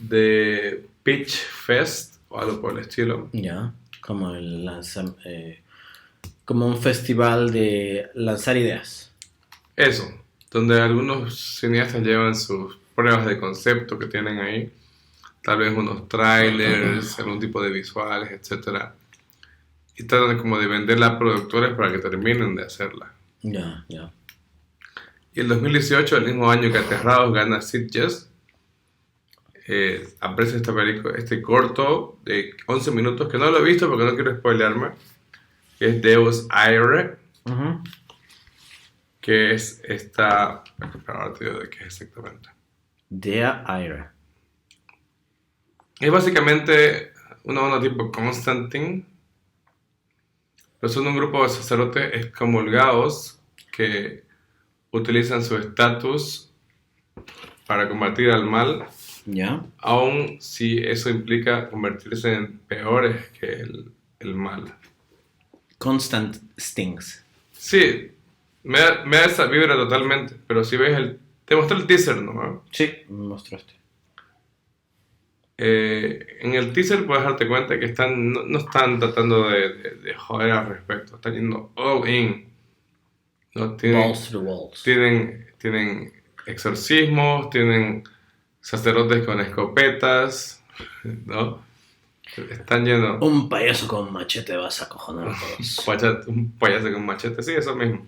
The Pitch Fest o algo por el estilo. Ya, como como un festival de lanzar ideas. Eso, donde algunos cineastas llevan sus pruebas de concepto que tienen ahí, tal vez unos trailers, algún tipo de visuales, etcétera, y tratan como de venderla a productores para que terminen de hacerla. Ya, ya. Y el 2018, el mismo año que Aterrados gana Sitges, aparece este corto de 11 minutos, que no lo he visto porque no quiero spoilearme, que es Deus Irae, Ujú. que es esta... Ahora te digo de qué es exactamente. Dea Ira. Es básicamente una onda tipo Constantine, pero son un grupo de sacerdotes excomulgados que utilizan su estatus para combatir al mal, Ya. aun si eso implica convertirse en peores que el mal. Constant Stings. Sí, me da esa vibra totalmente, pero si ves te mostré el teaser, ¿no? Sí, me mostraste. En el teaser puedes darte cuenta que no están tratando de joder al respecto, están yendo all in. ¿No? Balls to the walls. Tienen exorcismos, tienen sacerdotes con escopetas, ¿no? Están yendo Un payaso con machete vas a acojonar a todos. un payaso con machete, sí, eso mismo.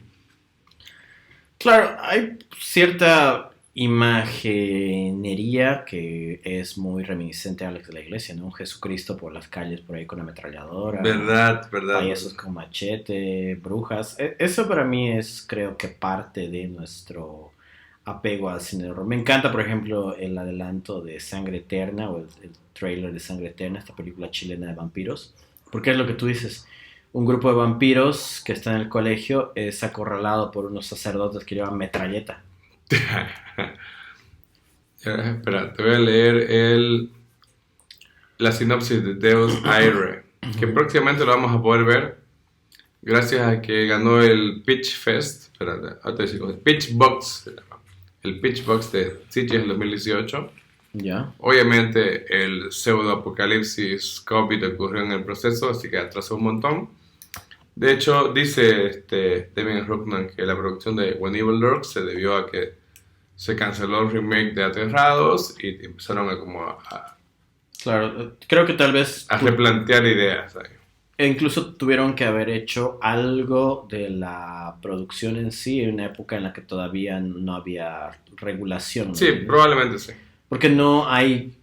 Claro, hay cierta imaginería que es muy reminiscente a Alex de la Iglesia, ¿no? Un Jesucristo por las calles por ahí con ametralladora. Verdad. Payasos con machete, brujas. Eso para mí es, creo que, parte de nuestro apego al cine de horror. Me encanta, por ejemplo, el adelanto de Sangre Eterna o el trailer de Sangre Eterna, esta película chilena de vampiros. Porque es lo que tú dices. Un grupo de vampiros que está en el colegio es acorralado por unos sacerdotes que llevan metralleta. Espera, te voy a leer la sinopsis de Deus Irae, que próximamente lo vamos a poder ver gracias a que ganó el Pitch Fest, espérate, el Pitch Box, el Pitch Box de Sitges en 2018. Ya. Obviamente el pseudo-apocalipsis COVID ocurrió en el proceso, así que atrasó un montón. De hecho, dice Damien Ruckman que la producción de When Evil Lurks se debió a que se canceló el remake de Aterrados y empezaron Claro, creo que tal vez a replantear ideas ahí. e incluso tuvieron que haber hecho algo de la producción en sí en una época en la que todavía no había regulación, Sí, ¿no? probablemente sí. Porque no hay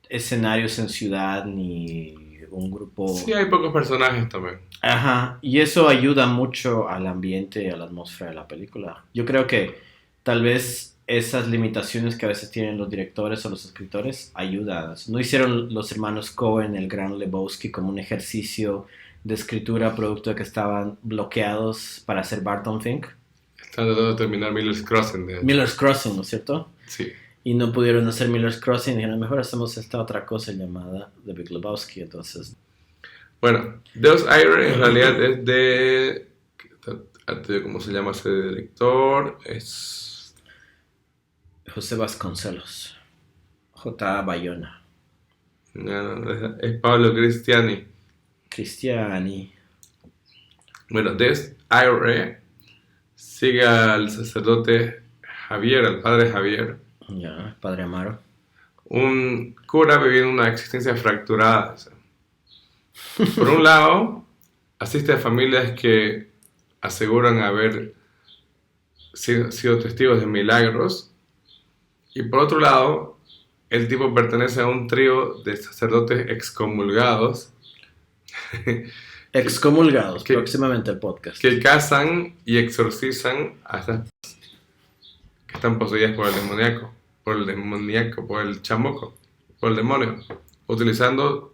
escenarios en ciudad ni un grupo... Sí, hay pocos personajes también. Ajá, y eso ayuda mucho al ambiente y a la atmósfera de la película. Yo creo que tal vez esas limitaciones que a veces tienen los directores o los escritores ayudan. ¿No hicieron los hermanos Coen, el gran Lebowski, como un ejercicio de escritura producto de que estaban bloqueados para hacer Barton Fink? Están tratando de terminar Miller's Crossing. Miller's Crossing, ¿no es cierto? Sí. Y no pudieron hacer Miller's Crossing y dijeron, mejor hacemos esta otra cosa llamada The Big Lebowski. Entonces, Bueno, Deus Aire en realidad es de... ¿Cómo se llama ese director? Es... José Vasconcelos, J. Bayona, no, es Pablo Cristiani. Cristiani. Bueno, Deus Aire sigue al sacerdote Javier, al padre Javier, Ya, Padre Amaro. un cura viviendo una existencia fracturada. O sea. Por un lado, asiste a familias que aseguran haber sido testigos de milagros, y por otro lado, el tipo pertenece a un trío de sacerdotes excomulgados Excomulgados, que- próximamente el podcast. que cazan y exorcizan a estas que están poseídas por por el chamuco, por el demonio, utilizando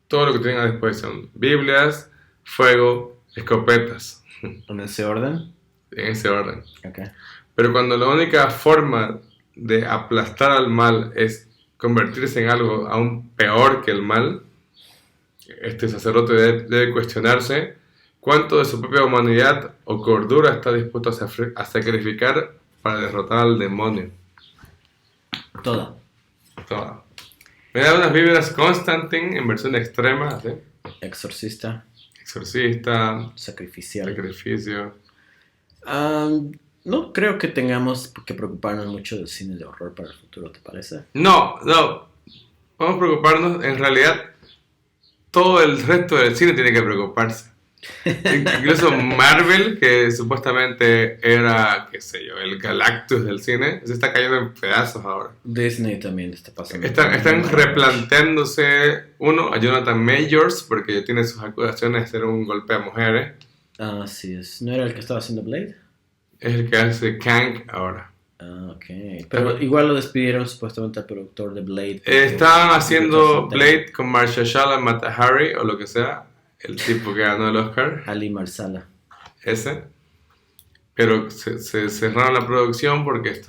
todo lo que tienen a disposición: Biblias, fuego, escopetas, ¿En ese orden? en ese orden. Ok. Pero cuando la única forma de aplastar al mal es convertirse en algo aún peor que el mal, este sacerdote debe cuestionarse cuánto de su propia humanidad o cordura está dispuesto a sacrificar para derrotar al demonio. Toda. Toma. Me da unas vibras Constantine en versión extrema, ¿sí? Exorcista, Exorcista, sacrificial. sacrificio. No creo que tengamos que preocuparnos mucho del cine de horror para el futuro, ¿te parece? No, vamos a preocuparnos. En realidad, todo el resto del cine tiene que preocuparse. Incluso Marvel, que supuestamente era, qué sé yo, el Galactus del cine, se está cayendo en pedazos ahora. Disney también está pasando. Están replanteándose, uno, a Jonathan Majors, porque tiene sus acusaciones de ser un golpe a mujeres. Ah, sí es. ¿No era el que estaba haciendo Blade? Es el que hace Kang ahora. Ah, ok. Pero igual lo despidieron supuestamente al productor de Blade. Estaban haciendo Blade con Mahershala Matahari o lo que sea, el tipo que ganó el Oscar, Ali Marsala. ese. Pero se cerraron la producción porque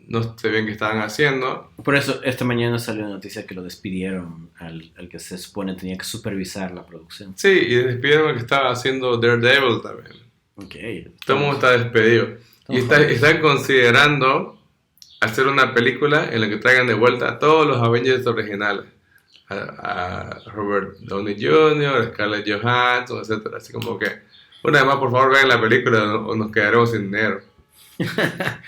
no sé bien qué estaban haciendo. Por eso, esta mañana salió una noticia que lo despidieron al que se supone tenía que supervisar la producción. Sí, y despidieron al que estaba haciendo Daredevil también. Ok. Todo el mundo está despedido. Y están considerando hacer una película en la que traigan de vuelta a todos los Avengers originales. A Robert Downey Jr., a Scarlett Johansson, etc. Así como que, una vez más, por favor, vean la película o nos quedaremos sin dinero.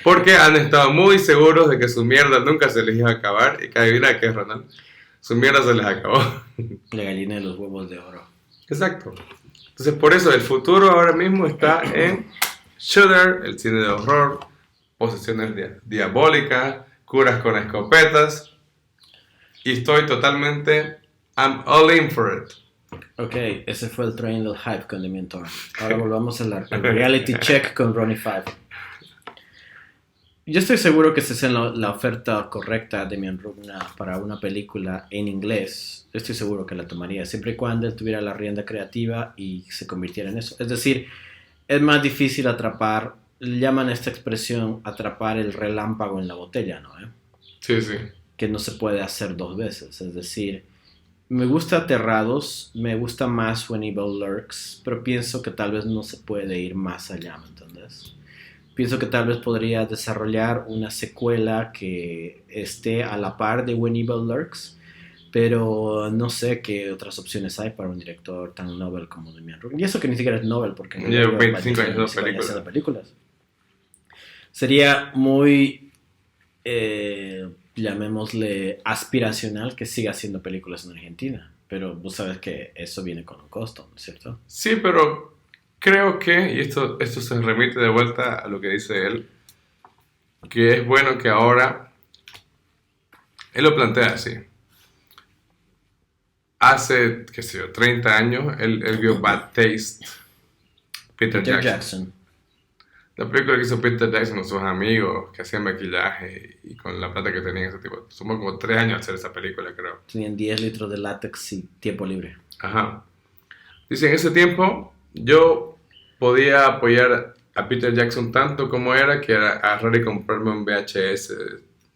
Porque han estado muy seguros de que su mierda nunca se les iba a acabar. Y que adivina qué, Ronald, su mierda se les acabó. La gallina de los huevos de oro. Exacto. Entonces, por eso el futuro ahora mismo está en Shudder, el cine de horror, posesiones diabólicas, curas con escopetas. Y estoy totalmente... I'm all in for it. Ok, ese fue el train del hype con Damien Thorne. Ahora volvamos al reality check con Ronnie Five. Yo estoy seguro que si es la oferta correcta a Damien Rugna para una película en inglés, estoy seguro que la tomaría, siempre y cuando él tuviera la rienda creativa y se convirtiera en eso. Es decir, es más difícil atrapar, llaman esta expresión atrapar el relámpago en la botella, ¿no? Sí, sí. Que no se puede hacer dos veces. Es decir, me gusta Aterrados, me gusta más When Evil Lurks, pero pienso que tal vez no se puede ir más allá, ¿me entiendes? Pienso que tal vez podría desarrollar una secuela que esté a la par de When Evil Lurks, pero no sé qué otras opciones hay para un director tan novel como Damien Rugg. Y eso que ni siquiera es novel, porque en Lleva realidad 25 años Valencia de lleva 25 años películas. haciendo películas. Sería muy, llamémosle, aspiracional que siga haciendo películas en Argentina. Pero vos sabes que eso viene con un costo, ¿no es cierto? Sí, pero creo que, y esto se remite de vuelta a lo que dice él, que es bueno que ahora, él lo plantea así. Hace, qué sé yo, 30 años, él vio Bad Taste, Peter Peter Jackson. Jackson. La película que hizo Peter Jackson con sus amigos que hacían maquillaje y con la plata que tenían ese tipo. Tomó como 3 años hacer esa película, creo. Tenían 10 litros de látex y tiempo libre. Ajá. Dice, en ese tiempo yo podía apoyar a Peter Jackson tanto como era que era agarrar y comprarme un VHS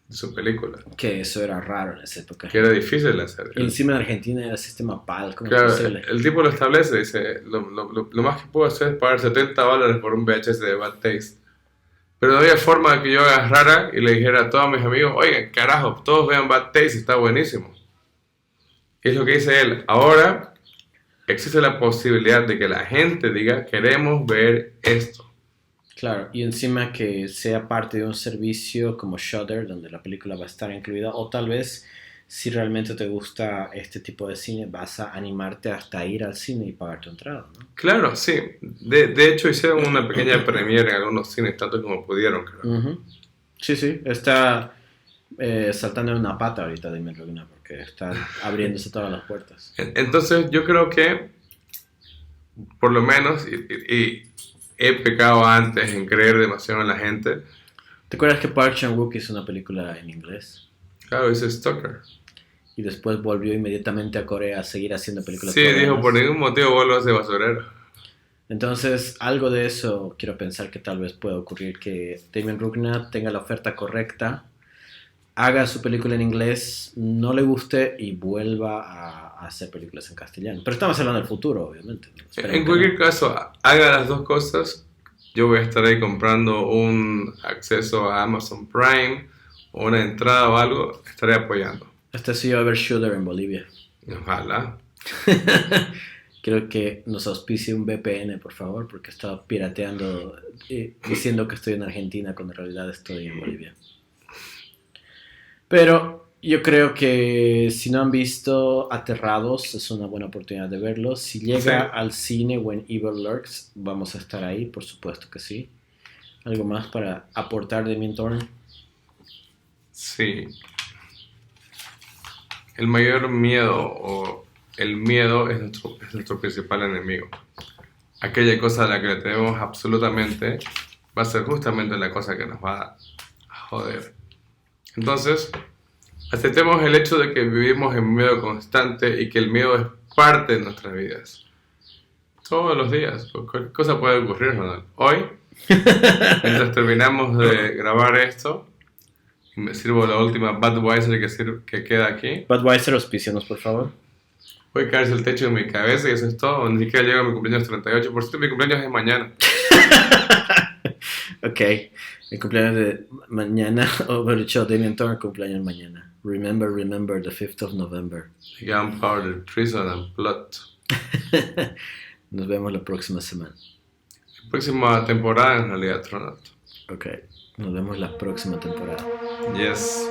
de su película. Que eso era raro en esa época. Que era difícil de hacer. Y encima en Argentina era el sistema PAL, ¿cómo Claro, es posible? el tipo lo establece, dice, lo más que puedo hacer es pagar $70 por un VHS de Bad Taste. Pero no había forma de que yo agarrara y le dijera a todos mis amigos, oigan, carajo, todos vean Bad Taste, está buenísimo. Y es lo que dice él, ahora existe la posibilidad de que la gente diga, queremos ver esto. Claro, y encima que sea parte de un servicio como Shudder, donde la película va a estar incluida, o tal vez si realmente te gusta este tipo de cine, vas a animarte hasta ir al cine y pagar tu entrada, ¿no? Claro, sí. De hecho, hicieron una pequeña premiere en algunos cines, tanto como pudieron, creo. Ujú. Sí, sí, está saltando en una pata ahorita Damien Rugna, porque está abriéndose todas las puertas. Entonces, yo creo que, por lo menos, y he pecado antes en creer demasiado en la gente. ¿Te acuerdas que Park Chan-wook hizo una película en inglés? Claro, dice Stalker. Y después volvió inmediatamente a Corea a seguir haciendo películas Sí, coreanas. dijo, por ningún motivo vuelvo a ese basurero. Entonces, algo de eso quiero pensar que tal vez pueda ocurrir, que Damien Rugna tenga la oferta correcta, haga su película en inglés, no le guste y vuelva a hacer películas en castellano. Pero estamos hablando del futuro, obviamente, ¿no? Esperemos En que cualquier no. caso, haga las dos cosas. Yo voy a estar ahí comprando un acceso a Amazon Prime o una entrada o algo. Estaré apoyando. Este sí va a haber Shudder en Bolivia. Ojalá. Quiero que nos auspicie un VPN, por favor, porque estaba pirateando, diciendo que estoy en Argentina cuando en realidad estoy en Bolivia. Pero yo creo que si no han visto Aterrados, es una buena oportunidad de verlo. Si llega Sí. al cine When Evil Lurks, vamos a estar ahí, por supuesto que sí. ¿Algo más para aportar de mi entorno? Sí. El mayor miedo o el miedo es nuestro principal enemigo. Aquella cosa a la que le tenemos absolutamente va a ser justamente la cosa que nos va a joder. Entonces, aceptemos el hecho de que vivimos en miedo constante y que el miedo es parte de nuestras vidas. Todos los días, cualquier cosa puede ocurrir, Ronald. Hoy, mientras terminamos de grabar esto, y me sirvo la última Budweiser que queda aquí, Budweiser, auspícianos, por favor. voy a caerse el techo de mi cabeza y eso es todo. Ni siquiera llego a mi cumpleaños 38. Por cierto, mi cumpleaños es mañana. Ok, el cumpleaños de mañana, o mejor dicho, Damien Thorne cumpleaños mañana. Remember, the 5th of November. Gunpowder, treason and blood. Nos vemos la próxima semana. Próxima temporada en realidad, Ronald. Ok, nos vemos la próxima temporada. Yes.